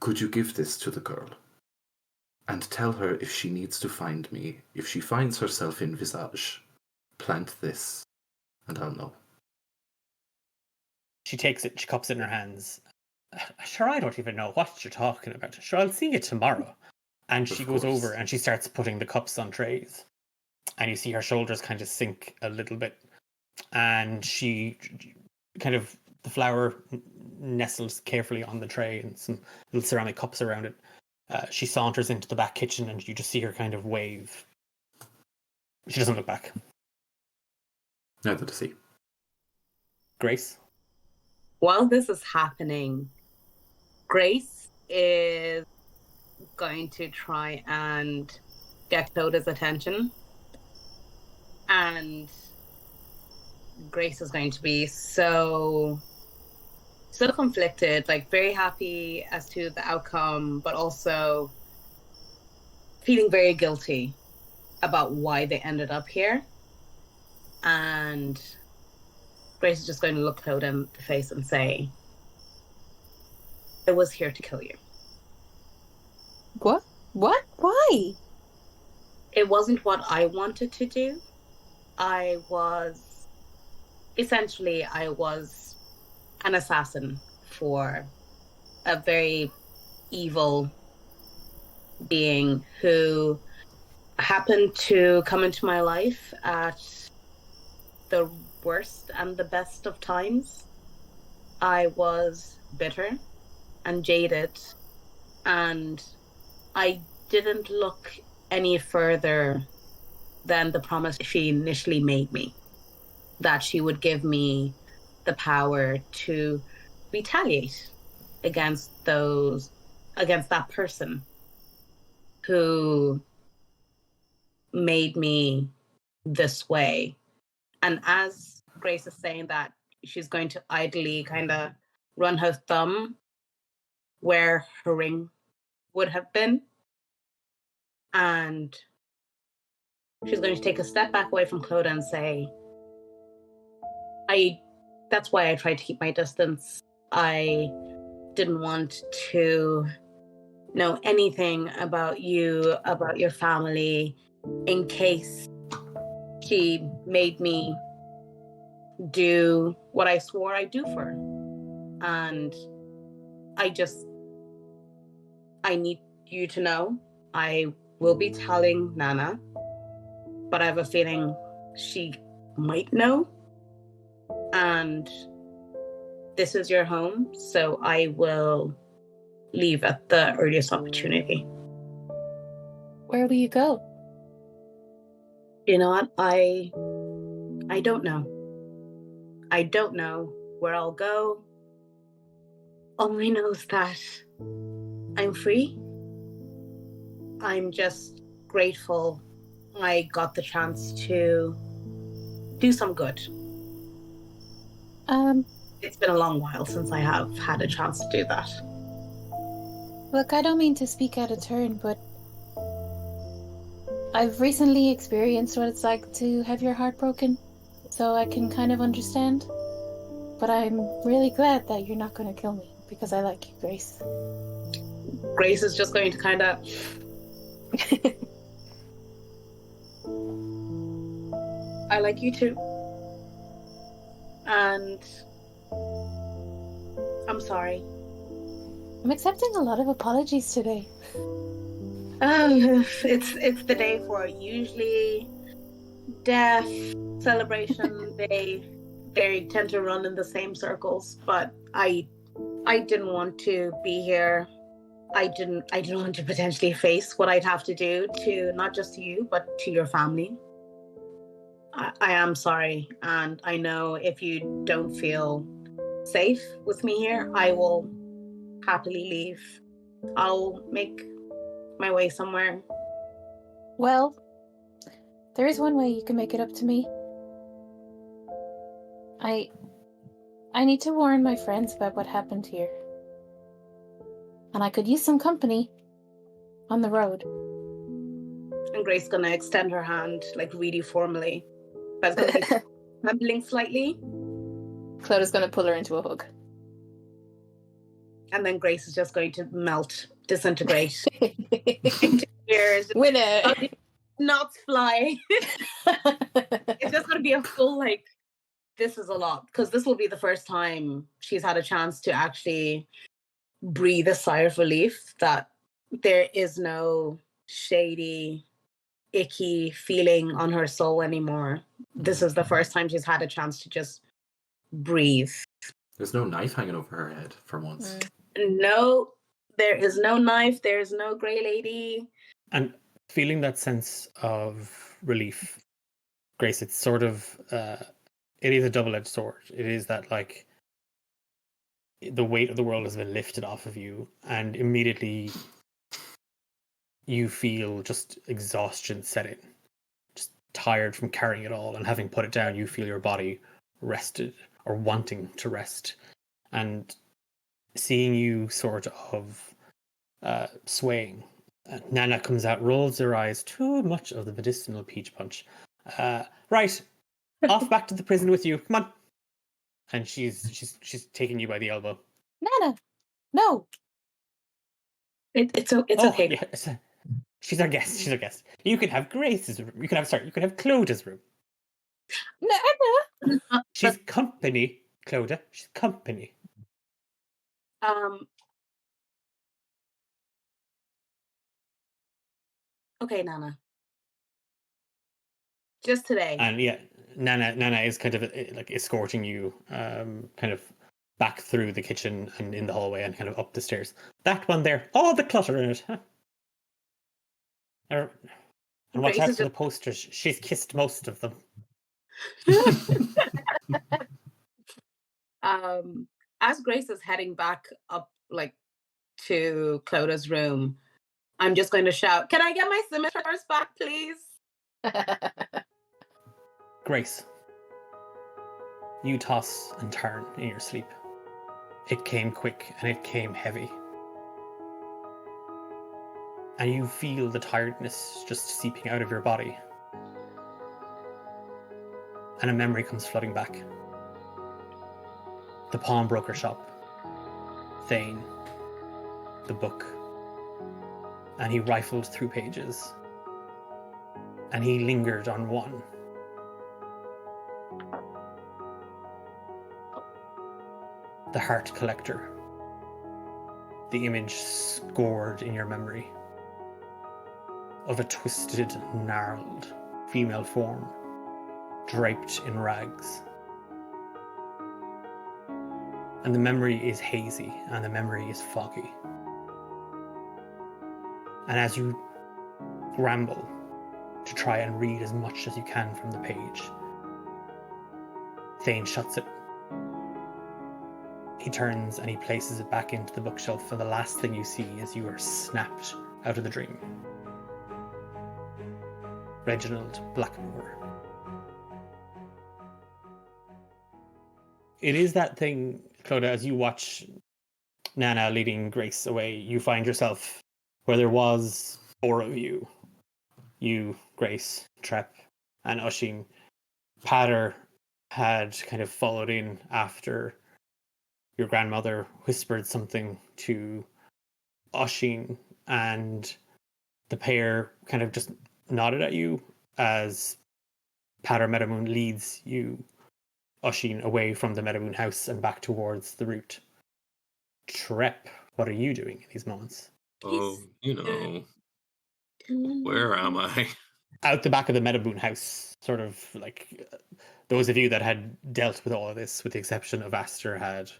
could you give this to the girl? And tell her if she needs to find me, if she finds herself in Visage, plant this, and I'll know. She takes it, she cups it in her hands. Sure, I don't even know what you're talking about. Sure, I'll see you tomorrow. And she goes over and she starts putting the cups on trays. And you see her shoulders kind of sink a little bit. And she kind of, the flower nestles carefully on the tray and some little ceramic cups around it. She saunters into the back kitchen and you just see her kind of wave. She doesn't look back. Neither does he. Grace? While this is happening, Grace is going to try and get Clodag's attention. And Grace is going to be so conflicted, like very happy as to the outcome, but also feeling very guilty about why they ended up here. And Grace is just going to look Clodagh in the face and say, I was here to kill you. What? Why? It wasn't what I wanted to do. I was an assassin for a very evil being who happened to come into my life at the worst and the best of times. I was bitter and jaded, and I didn't look any further than the promise she initially made me, that she would give me the power to retaliate against that person who made me this way. And as Grace is saying that, she's going to idly kind of run her thumb where her ring would have been. And she's going to take a step back away from Clodagh and say, that's why I tried to keep my distance. I didn't want to know anything about you, about your family, in case she made me do what I swore I'd do for her. And I need you to know I will be telling Nana, but I have a feeling she might know. And this is your home, so I will leave at the earliest opportunity. Where will you go? You know what? I don't know. I don't know where I'll go. Only knows that I'm free. I'm just grateful I got the chance to do some good. It's been a long while since I have had a chance to do that. Look, I don't mean to speak out of turn, but I've recently experienced what it's like to have your heart broken. so I can kind of understand. But I'm really glad that you're not going to kill me because I like you, Grace. Grace is just going to kind of. I like you too. And I'm sorry. I'm accepting a lot of apologies today. It's the day for it. Usually death, celebration, they tend to run in the same circles, but I didn't want to be here. I didn't want to potentially face what I'd have to do to not just to you, but to your family. I am sorry, and I know if you don't feel safe with me here, I will happily leave. I'll make my way somewhere. Well, there is one way you can make it up to me. I need to warn my friends about what happened here. And I could use some company on the road. And Grace's gonna extend her hand, like really formally. But it's gonna be trembling slightly. Clodagh's going to pull her into a hug. And then Grace is just going to melt, disintegrate into tears. Winner! Knots fly. It's just gonna be a full, like, this is a lot. Because this will be the first time she's had a chance to actually breathe a sigh of relief that there is no shady, icky feeling on her soul anymore. This is the first time she's had a chance to just breathe. There's no knife hanging over her head for once. No, there is no knife. There is no grey lady. And feeling that sense of relief, Grace, it's sort of, it is a double-edged sword. It is that, like, the weight of the world has been lifted off of you, and immediately you feel just exhaustion set in. Just tired from carrying it all, and having put it down, you feel your body rested or wanting to rest. And seeing you sort of swaying, Nana comes out, rolls her eyes. Too much of the medicinal peach punch. Right, off back to the prison with you. Come on. And she's taking you by the elbow. Nana, no. It's okay. Yes. She's our guest. She's our guest. You can have Grace's room. You can have Clodag's room. Nana. She's company, Clodagh. She's company. Okay, Nana. Just today. And yeah, Nana is kind of like escorting you, kind of back through the kitchen and in the hallway and kind of up the stairs. That one there, all the clutter in it. Huh? And watch out for the posters. She's kissed most of them. As Grace is heading back up, like, to Clodagh's room, I'm just going to shout, "Can I get my scimitars back, please?" Grace, you toss and turn in your sleep. It came quick and it came heavy. And you feel the tiredness just seeping out of your body. And a memory comes flooding back. The pawnbroker shop. Thane. The book. And he rifled through pages. And he lingered on one. The Heart Collector. The image scored in your memory of a twisted, gnarled female form draped in rags. And the memory is hazy and the memory is foggy. And as you scramble to try and read as much as you can from the page, Thane shuts it. He turns and he places it back into the bookshelf, and the last thing you see is you are snapped out of the dream. Reginald Blackmore. It is that thing, Clodagh, as you watch Nana leading Grace away, you find yourself where there was 4 of you. You, Grace, Trep, and Oisin. Pader had kind of followed in after your grandmother whispered something to Oisin, and the pair kind of just nodded at you as Pater Meadowmoon leads you, Oisin, away from the Meadowmoon house and back towards the route. Trep, what are you doing in these moments? Oh, where am I? Out the back of the Meadowmoon house, sort of like those of you that had dealt with all of this, with the exception of Aster, had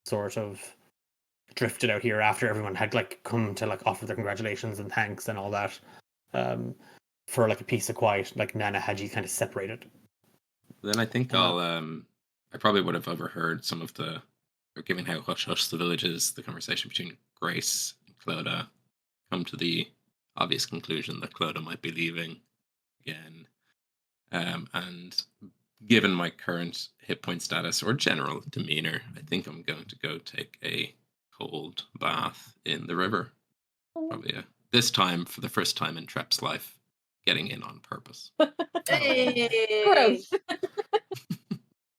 sort of drifted out here after everyone had like come to like offer their congratulations and thanks and all that. For like a piece of quiet, like Nana had you kind of separated. Then I think I'll I probably would have overheard some of the, or given how hush hush the village is, the conversation between Grace and Clodagh, come to the obvious conclusion that Clodagh might be leaving again. And given my current hit point status or general demeanor, I think I'm going to go take a cold bath in the river. Probably this time, for the first time in Trep's life, getting in on purpose. Gross.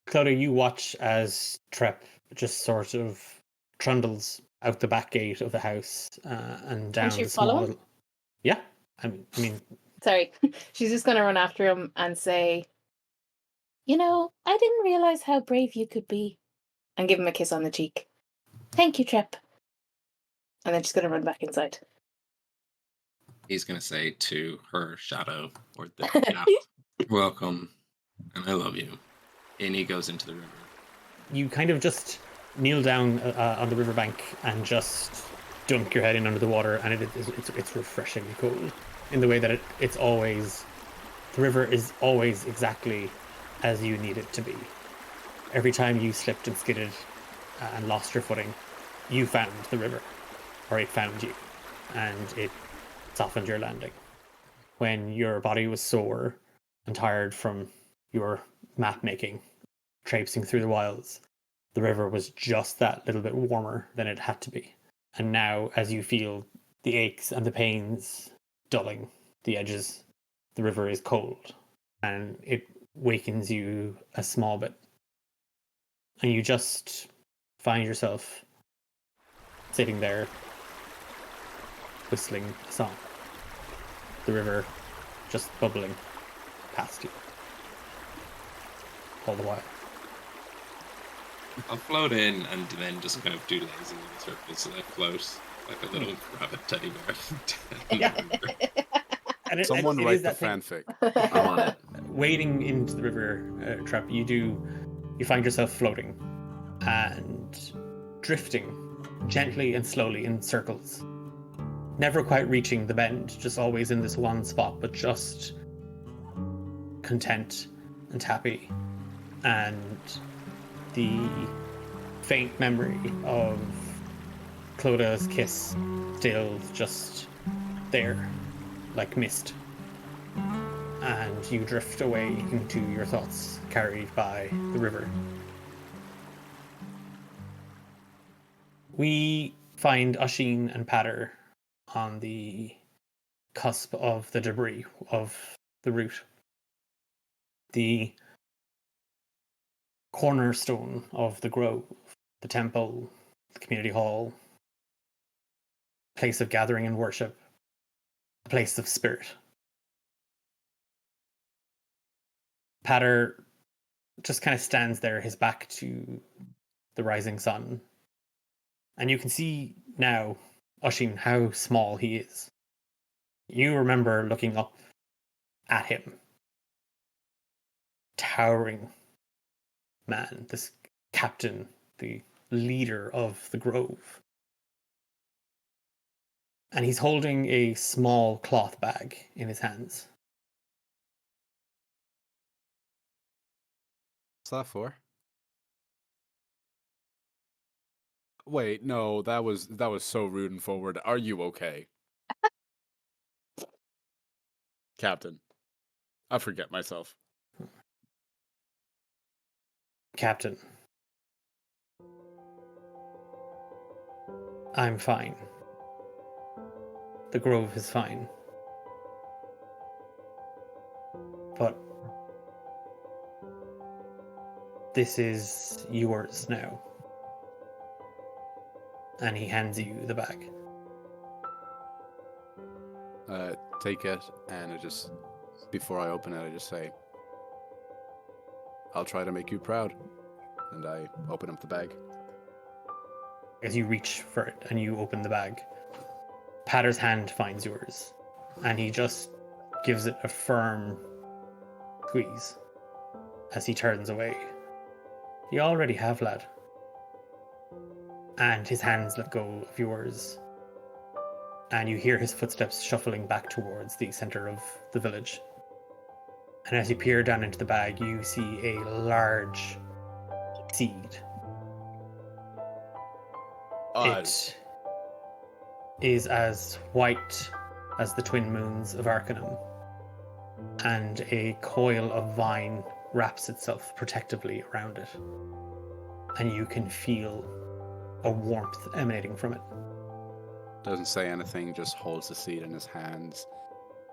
Clodagh, you watch as Trep just sort of trundles out the back gate of the house and down she the follow small. Yeah, I mean, Sorry. She's just going to run after him and say, "You know, I didn't realize how brave you could be." And give him a kiss on the cheek. "Thank you, Trep." And then she's going to run back inside. He's going to say to her shadow, or the gap, "Welcome, and I love you." And he goes into the river. you kind of just kneel down on the riverbank and just dunk your head in under the water, and it's refreshingly cold in the way that it's always, the river is always exactly as you need it to be. Every time you slipped and skidded and lost your footing, you found the river, or it found you, and it softened your landing. When your body was sore and tired from your map making, traipsing through the wilds, the river was just that little bit warmer than it had to be. And now, as you feel the aches and the pains dulling the edges, the river is cold, and it wakens you a small bit. And you just find yourself sitting there, whistling a song. The river just bubbling past you all the while. I'll float in and then just kind of do lazy little circles, so I float like a little rabbit teddy bear. And Someone it write is the that thing. fanfic. I'm on it. Wading into the river, Trep, you find yourself floating and drifting gently and slowly in circles, never quite reaching the bend, just always in this one spot, but just content and happy. And the faint memory of Clodagh's kiss still just there, like mist. And you drift away into your thoughts, carried by the river. We find Oisin and Pater on the cusp of the debris of the route. The cornerstone of the grove, the temple, the community hall, place of gathering and worship, a place of spirit. Pater just kind of stands there, his back to the rising sun. And you can see now, Oisin, how small he is. You remember looking up at him. Towering man, this captain, the leader of the grove. And he's holding a small cloth bag in his hands. What's that for? Wait, no, that was so rude and forward. Are you okay? Captain. I forget myself. Captain, I'm fine. The grove is fine. But This is yours now. And he hands you the bag. Take it, and I just, before I open it, I just say, I'll try to make you proud. And I open up the bag. As you reach for it and you open the bag, Patter's hand finds yours, and he just gives it a firm squeeze as he turns away. You already have, lad. And his hands let go of yours, and you hear his footsteps shuffling back towards the center of the village. And as you peer down into the bag, you see a large seed. It is as white as the twin moons of Arcanum, and a coil of vine wraps itself protectively around it. And you can feel a warmth emanating from it. Doesn't say anything, just holds the seed in his hands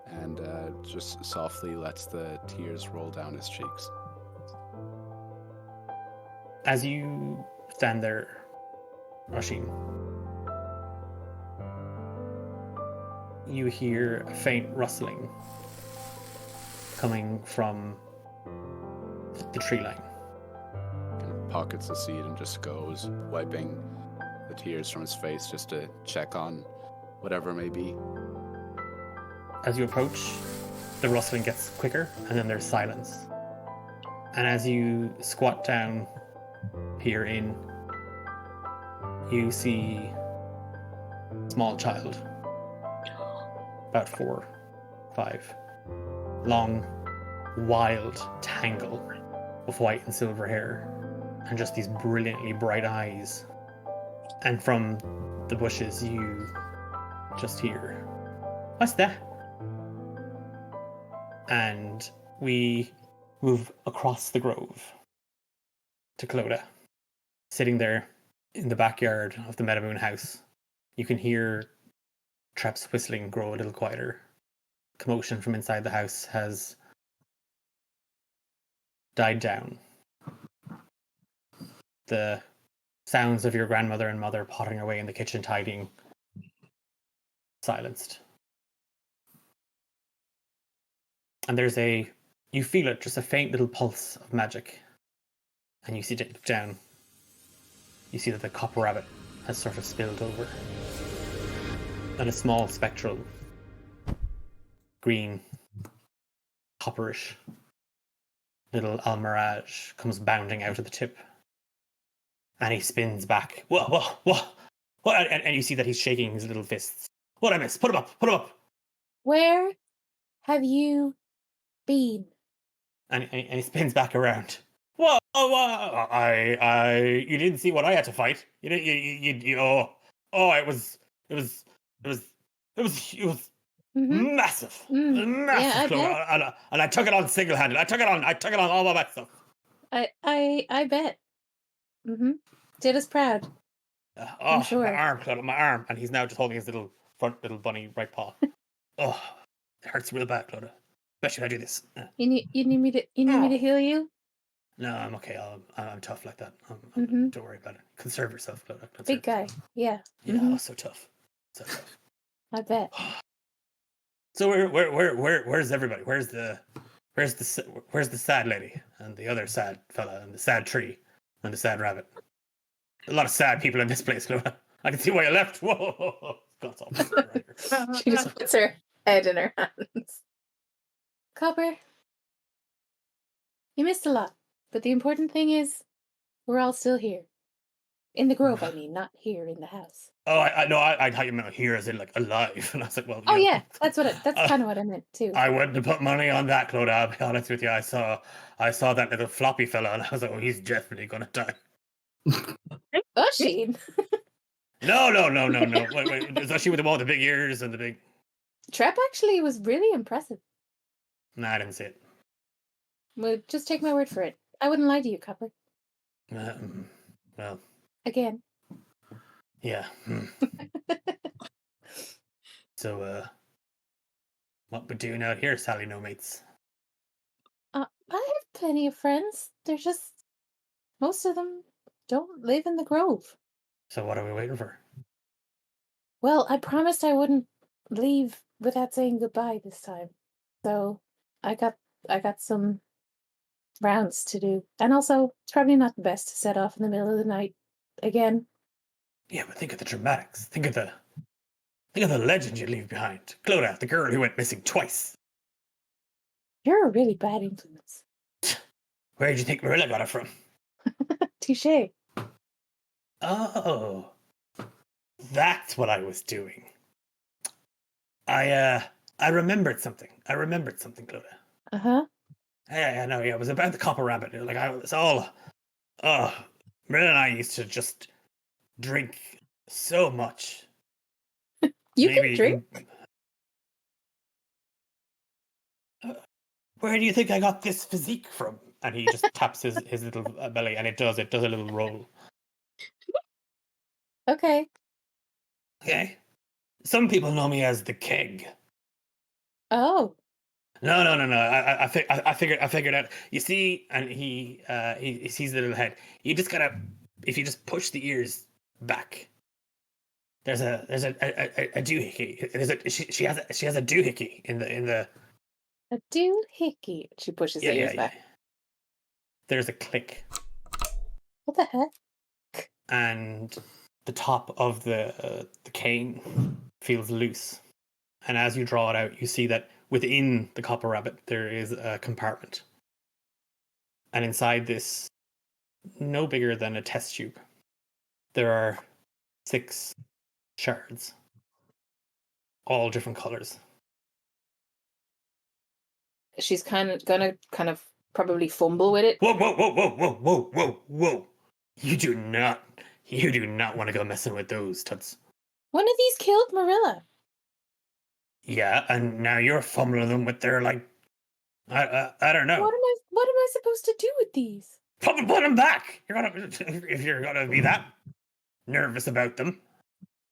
and just softly lets the tears roll down his cheeks. As you stand there, Oisin, you hear a faint rustling coming from the tree line. Kind of pockets the seed and just goes, wiping the tears from his face just to check on whatever may be. As you approach, the rustling gets quicker, and then there's silence. And as you squat down, peer in, you see a small child, about 4, 5, long, wild tangle of white and silver hair, and just these brilliantly bright eyes. And from the bushes, you just hear, "What's that?" And we move across the grove to Clodagh, sitting there in the backyard of the Meadowmoon house. You can hear Trep's whistling grow a little quieter. Commotion from inside the house has died down. The sounds of your grandmother and mother pottering away in the kitchen tidying silenced. And you feel it, just a faint little pulse of magic. And you see it down. You see that the copper rabbit has sort of spilled over. And a small spectral green, copperish little almirage comes bounding out of the tip. And he spins back. What? And you see that he's shaking his little fists. What I miss? Put him up. Where have you been? And he spins back around. Whoa! You didn't see what I had to fight. You didn't. It was Mm-hmm. massive, Yeah, I massive, and I took it on single-handed. I took it on all by myself. I bet. Mm-hmm. Did us proud. I'm sure. My arm, and he's now just holding his little bunny right paw. Oh, it hurts real bad, Clodagh. Especially if I do this. You need me to heal you? No, I'm okay. I'm tough like that. Mm-hmm. Don't worry about it. Conserve yourself, Clodagh. Big guy. Yeah. Yeah, Mm-hmm. so tough. I bet. So where's everybody? Where's the sad lady and the other sad fella and the sad tree and the sad rabbit? A lot of sad people in this place, Clodagh. I can see why you left. Whoa. God's all right here. She just puts her head in her hands. Copper, you missed a lot, but the important thing is we're all still here. In the grove, I mean, not here in the house. Oh, I thought you meant here as in like alive, and I was like, well. Oh yeah, that's kind of what I meant too. I wouldn't have put money on that, Clodagh. I'll be honest with you. I saw that little floppy fella, and I was like, oh, he's definitely gonna die. Oisin. No. Wait. Is that she with the one with the big ears and the big? Trep actually was really impressive. Nah, I didn't see it. Well, just take my word for it. I wouldn't lie to you, Copper. Well. Again. Yeah. So, what we doing out here, Sally? No mates. I have plenty of friends. They're just Most of them don't live in the grove. So what are we waiting for? Well, I promised I wouldn't leave without saying goodbye this time. So I got some rounds to do. And also, it's probably not the best to set off in the middle of the night again. Yeah, but think of the dramatics. Think of the legend you leave behind. Clodagh, the girl who went missing twice. You're a really bad influence. Where did you think Marilla got it from? Touché. Oh, that's what I was doing. I remembered something. Clodagh. Uh-huh. Yeah, no, yeah, it was about the copper rabbit. Like I was all, Marilla and I used to just drink so much. You can drink. Where do you think I got this physique from? And he just taps his little belly, and it does a little roll. Okay. Okay. Some people know me as the keg. Oh. No. I figured out. You see, and he sees the little head. You just gotta, if you just push the ears back. There's a doohickey. She has a doohickey in the. A doohickey. She pushes the ears back. There's a click. What the heck? And the top of the cane feels loose. And as you draw it out, you see that within the copper rabbit there is a compartment. And inside this, no bigger than a test tube, there are 6 shards, all different colors. She's gonna probably fumble with it. Whoa! You do not want to go messing with those, Tuts. One of these killed Marilla. Yeah, and now you're fumbling them with their, like, I don't know. What am I supposed to do with these? Put them back. If you're gonna be that nervous about them.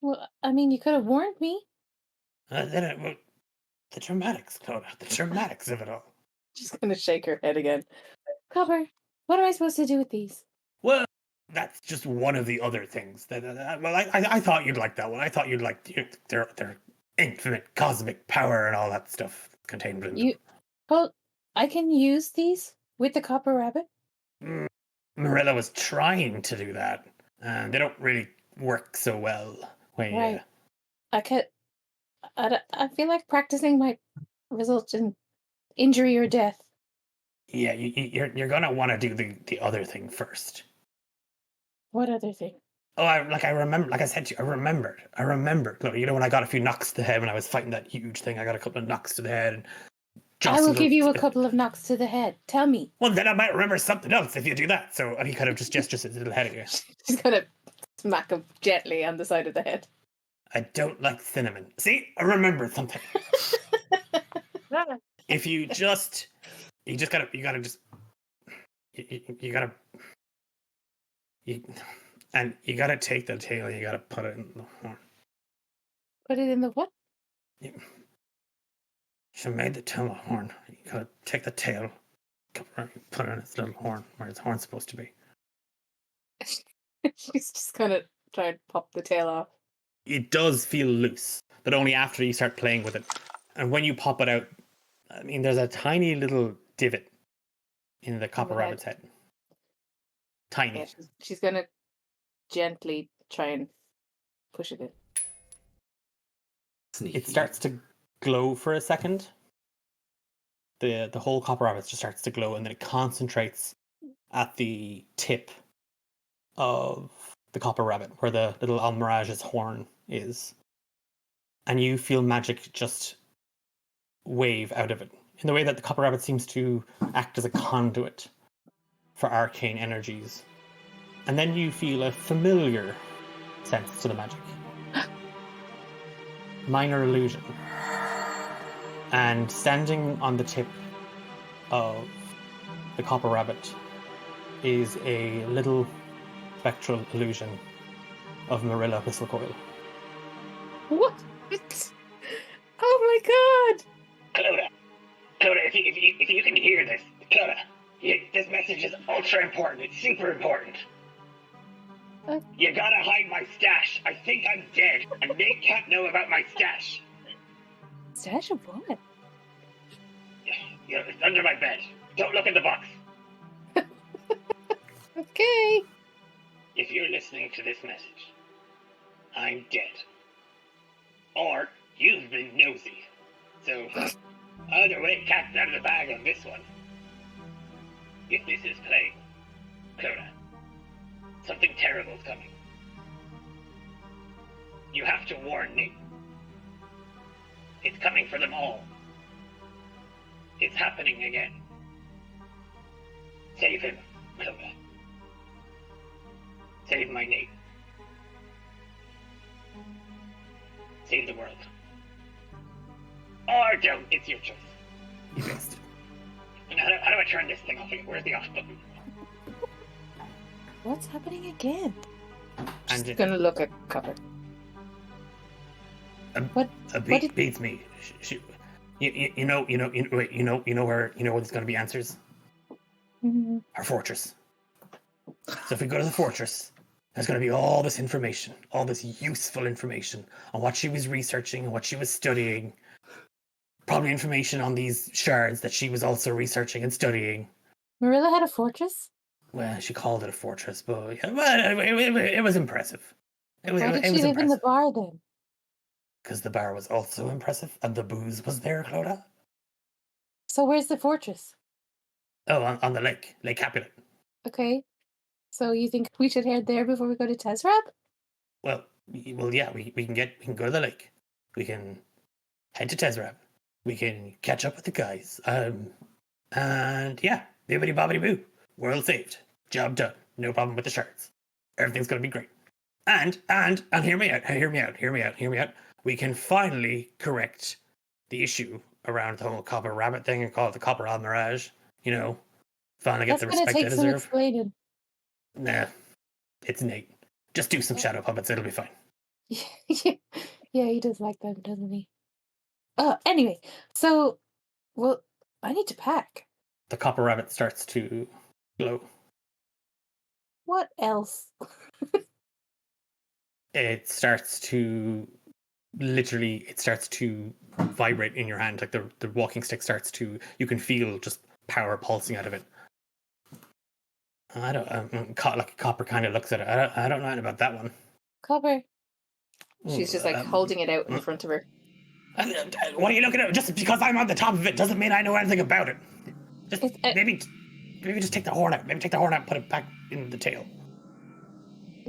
Well, I mean, you could have warned me. The dramatics, Clodagh. The dramatics of it all. She's gonna shake her head again. Copper, what am I supposed to do with these? Well, that's just one of the other things. I thought you'd like that one. I thought you'd like their infinite cosmic power and all that stuff contained in them. Well, I can use these with the copper rabbit. Marilla was trying to do that, and they don't really work so well. Right. I feel like practicing might result in injury or death. Yeah, you're gonna want to do the other thing first. What other thing? Oh, I remember. Like I said to you, I remembered. Look, you know, when I got a few knocks to the head when I was fighting that huge thing, I got a couple of knocks to the head. And I will give you a couple of knocks to the head. Tell me. Well, then I might remember something else if you do that. So, and he kind of just gestures his little head at you. She's gonna smack him gently on the side of the head. I don't like cinnamon. See, I remembered something. If you gotta take the tail and you gotta put it in the horn. Put it in the what? Yeah. She made the tail a horn. You gotta take the tail, put it in its little horn where its horn's supposed to be. She's just gonna try to pop the tail off. It does feel loose, but only after you start playing with it. And when you pop it out, I mean, there's a tiny little divot in the copper rabbit's head. Tiny. Yeah, she's gonna gently try and push it in. Sneaky. It starts to glow for a second. The whole copper rabbit just starts to glow, and then it concentrates at the tip of the copper rabbit, where the little Almirage's horn is. And you feel magic just wave out of it, in the way that the copper rabbit seems to act as a conduit for arcane energies. And then you feel a familiar sense to the magic. Minor illusion. And standing on the tip of the copper rabbit is a little spectral illusion of Marilla Whistlecoil. What? Oh my god! Clodagh, if you can hear this, Clodagh, This message is ultra important. It's super important. You gotta hide my stash. I think I'm dead, and Nate can't know about my stash. Stash of what? It's under my bed. Don't look in the box. Okay. If you're listening to this message, I'm dead. Or you've been nosy. So, either way, cat's out of the bag on this one. If this is playing, Clodagh, something terrible's coming. You have to warn Nate. It's coming for them all. It's happening again. Save him, Clodagh. Save my Nate. Save the world. Or don't, it's your choice. You best. And how do I turn this thing off again? Where's the off button? What's happening again? And Just gonna look at cover. beats me. You know where there's gonna be answers. Mm-hmm. Our fortress. So if we go to the fortress, there's going to be all this information, all this useful information on what she was researching and what she was studying. Probably information on these shards that she was also researching and studying. Marilla had a fortress? Well, she called it a fortress, but it was impressive. Why did she live in the bar then? Because the bar was also impressive, and the booze was there, Clodagh. So where's the fortress? Oh, on the lake, Lake Capulet. Okay. So you think we should head there before we go to Tezrab? Well, yeah, we can go to the lake. We can head to Tezrab. We can catch up with the guys. And yeah, bibbidi bobbidi boo. World saved. Job done. No problem with the shards. Everything's gonna be great. And hear me out. We can finally correct the issue around the whole copper rabbit thing and call it the copper almirage. You know, finally get the respect they deserve. Explaining. Nah, it's Nate. Just do some shadow puppets, it'll be fine. Yeah, he does like them, doesn't he? Anyway, so, well, I need to pack. The copper rabbit starts to glow. What else? It starts to vibrate in your hand. Like the walking stick starts to, you can feel just power pulsing out of it. I don't, like Copper kind of looks at it. I don't know anything about that one. Copper. She's just like holding it out in front of her. What are you looking at? Just because I'm on the top of it doesn't mean I know anything about it. Just maybe just take the horn out. Maybe take the horn out and put it back in the tail.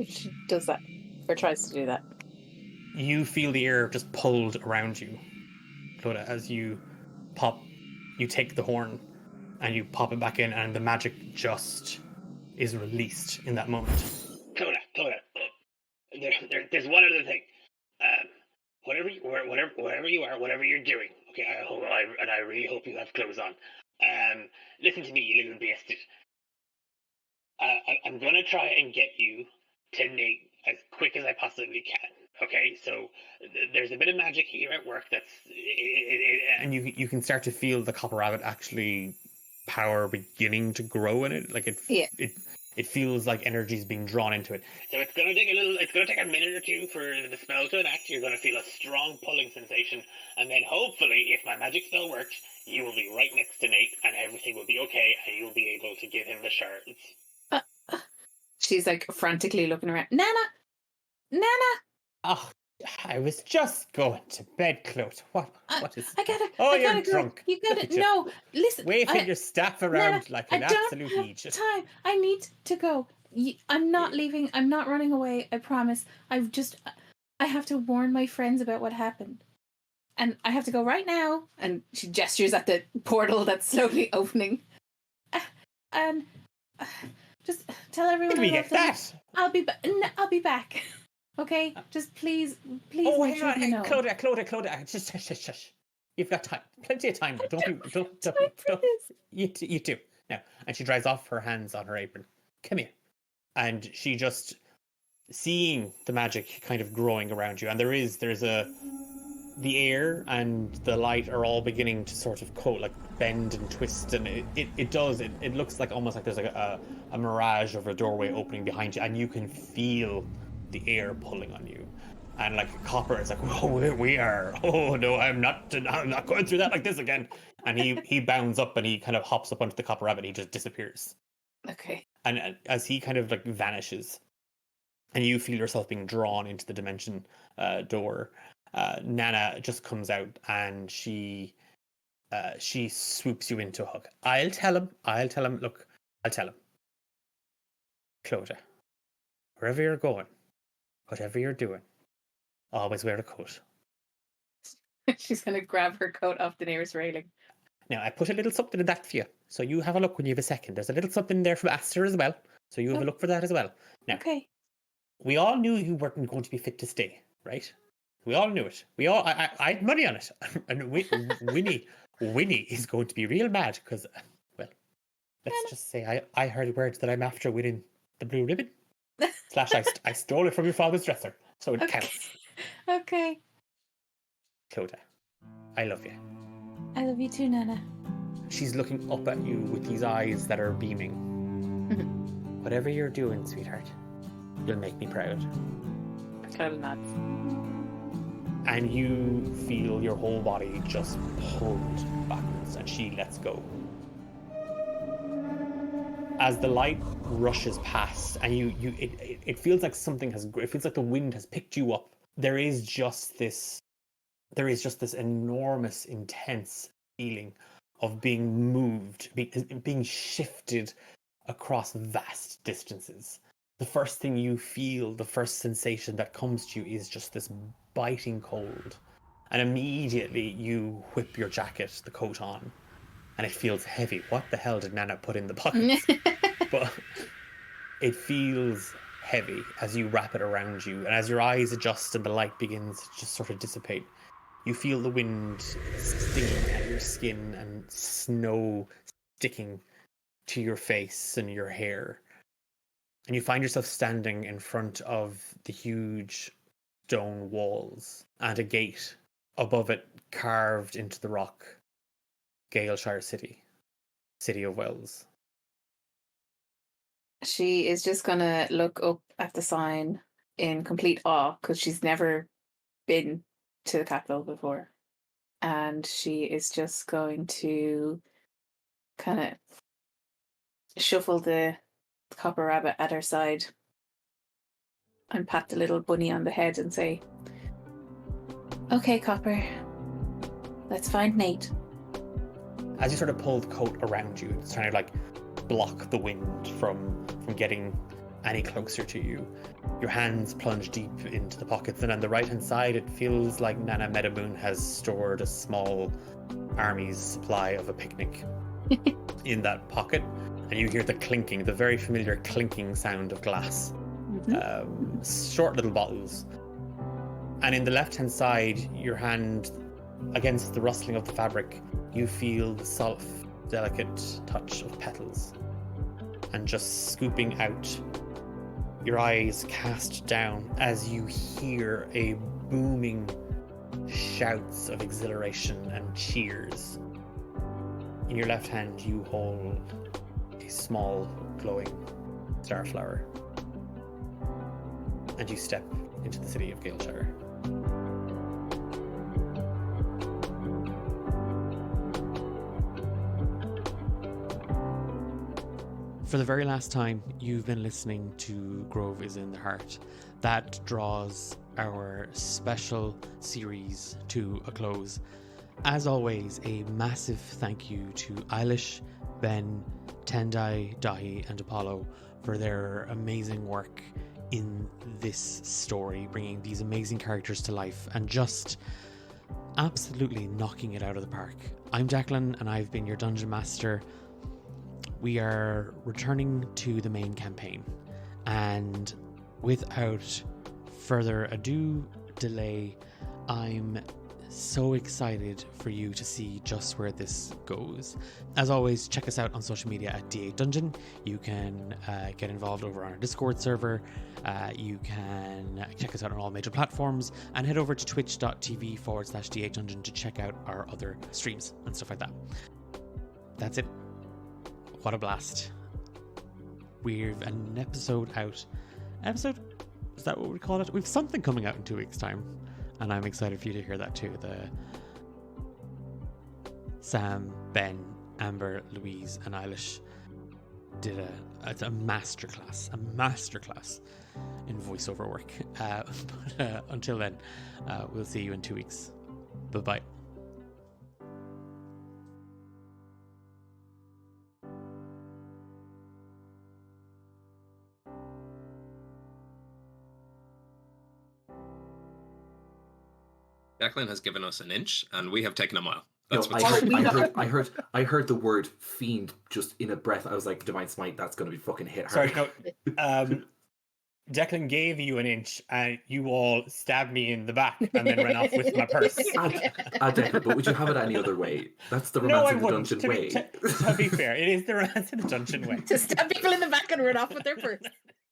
She does that, or tries to do that. You feel the air just pulled around you, Clodagh, as you take the horn and you pop it back in, and the magic just is released in that moment. Clodagh, there's one other thing. Whatever you are, whatever you're doing, okay, I really hope you have clothes on. Listen to me, you little bastard. I'm gonna try and get you to Nate as quick as I possibly can. Okay, so there's a bit of magic here at work and you can start to feel the copper rabbit actually power beginning to grow in it. Like it feels like energy is being drawn into it. So it's gonna take a minute or two for the spell to enact. You're gonna feel a strong pulling sensation, and then hopefully, if my magic spell works, you will be right next to Nate, and everything will be okay, and you'll be able to give him the shards. She's like frantically looking around. Nana! Oh, I was just going to bed, Clodagh. What is? You're drunk. You gotta no. Listen, waving your staff around Nana, like an absolute idiot. Time. I need to go. I'm not leaving. I'm not running away. I promise. I have to warn my friends about what happened, and I have to go right now. And she gestures at the portal that's slowly opening. And just tell everyone I love them. I'll be back. Okay, just please. Oh, hang on, Clodagh. Just shush. You've got time, plenty of time. Don't. You too. Now, and she dries off her hands on her apron. Come here, and she just seeing the magic kind of growing around you, and there's a the air and the light are all beginning to sort of bend and twist, and it looks like almost like there's like a mirage of a doorway opening behind you, and you can feel the air pulling on you. And like Copper is like, oh, we are. Oh no, I'm not going through that like this again. And he bounds up and he kind of hops up onto the Copper Rabbit. And he just disappears. Okay. And as he kind of like vanishes, and you feel yourself being drawn into the dimension door, Nana just comes out and she swoops you into a hug. I'll tell him. Look, I'll tell him. Clodagh, wherever you're going, whatever you're doing, always wear a coat. She's going to grab her coat off the nearest railing. Now, I put a little something in that for you, so you have a look when you have a second. There's a little something there from Aster as well, so you have a look for that as well. Now, okay. We all knew you weren't going to be fit to stay, right? We all knew it. I had money on it. And Winnie is going to be real mad because, well, let's just say I heard words that I'm after winning the blue ribbon. / I stole it from your father's dresser, so it counts. Okay. Clodagh, I love you. I love you too, Nana. She's looking up at you with these eyes that are beaming. Whatever you're doing, sweetheart, you'll make me proud. Kind of nuts. And you feel your whole body just pulled backwards, and she lets go. As the light rushes past, and it feels like it feels like the wind has picked you up. There is just this enormous, intense feeling of being moved, being shifted across vast distances. The first thing you feel, the first sensation that comes to you is just this biting cold. And immediately you whip your jacket, the coat on, and it feels heavy. What the hell did Nana put in the pockets? But it feels heavy as you wrap it around you. And as your eyes adjust and the light begins to just sort of dissipate, you feel the wind stinging at your skin and snow sticking to your face and your hair. And you find yourself standing in front of the huge stone walls and a gate above it carved into the rock. Galeshire City. City of Wells. She is just going to look up at the sign in complete awe because she's never been to the capital before. And she is just going to kind of shuffle the Copper Rabbit at her side and pat the little bunny on the head and say, "Okay, Copper, let's find Nate." As you sort of pull the coat around you, it's trying to like block the wind from getting any closer to you. Your hands plunge deep into the pockets, and on the right hand side it feels like Nana Meadowmoon has stored a small army's supply of a picnic in that pocket. And you hear the clinking, the very familiar clinking sound of glass. Short little bottles. And in the left-hand side, your hand against the rustling of the fabric, you feel the soft, delicate touch of petals. And just scooping out, your eyes cast down as you hear a booming shouts of exhilaration and cheers. In your left hand, you hold a small, glowing starflower. And you step into the city of Galeshire. For the very last time, you've been listening to Grove is in the Heart. That draws our special series to a close. As always, a massive thank you to Eilis, Ben, Tendai, Daithí, and Apollo for their amazing work in this story, bringing these amazing characters to life and just absolutely knocking it out of the park. I'm Declan, and I've been your Dungeon Master. We are returning to the main campaign, and without further ado, delay, I'm so excited for you to see just where this goes. As always, check us out on social media at DaithíTrep. You can get involved over on our Discord server. You can check us out on all major platforms and head over to twitch.tv/DaithíTrep to check out our other streams and stuff like that. That's it. What a blast. We've an episode out. Episode? Is that what we call it? We've something coming out in 2 weeks' time. And I'm excited for you to hear that too. The Sam, Ben, Amber, Louise, and Eilish did a masterclass in voiceover work. But until then, we'll see you in 2 weeks. Bye-bye. Declan has given us an inch, and we have taken a mile. Yo, That's what's I heard the word fiend just in a breath. I was like, Divine Smite, that's going to be fucking hit hard. Sorry, no. Declan gave you an inch, and you all stabbed me in the back, and then ran off with my purse. Declan, but would you have it any other way? That's the No, romance I in the wouldn't. dungeon way. To be fair, it is the romance in the dungeon way. To stab people in the back and run off with their purse.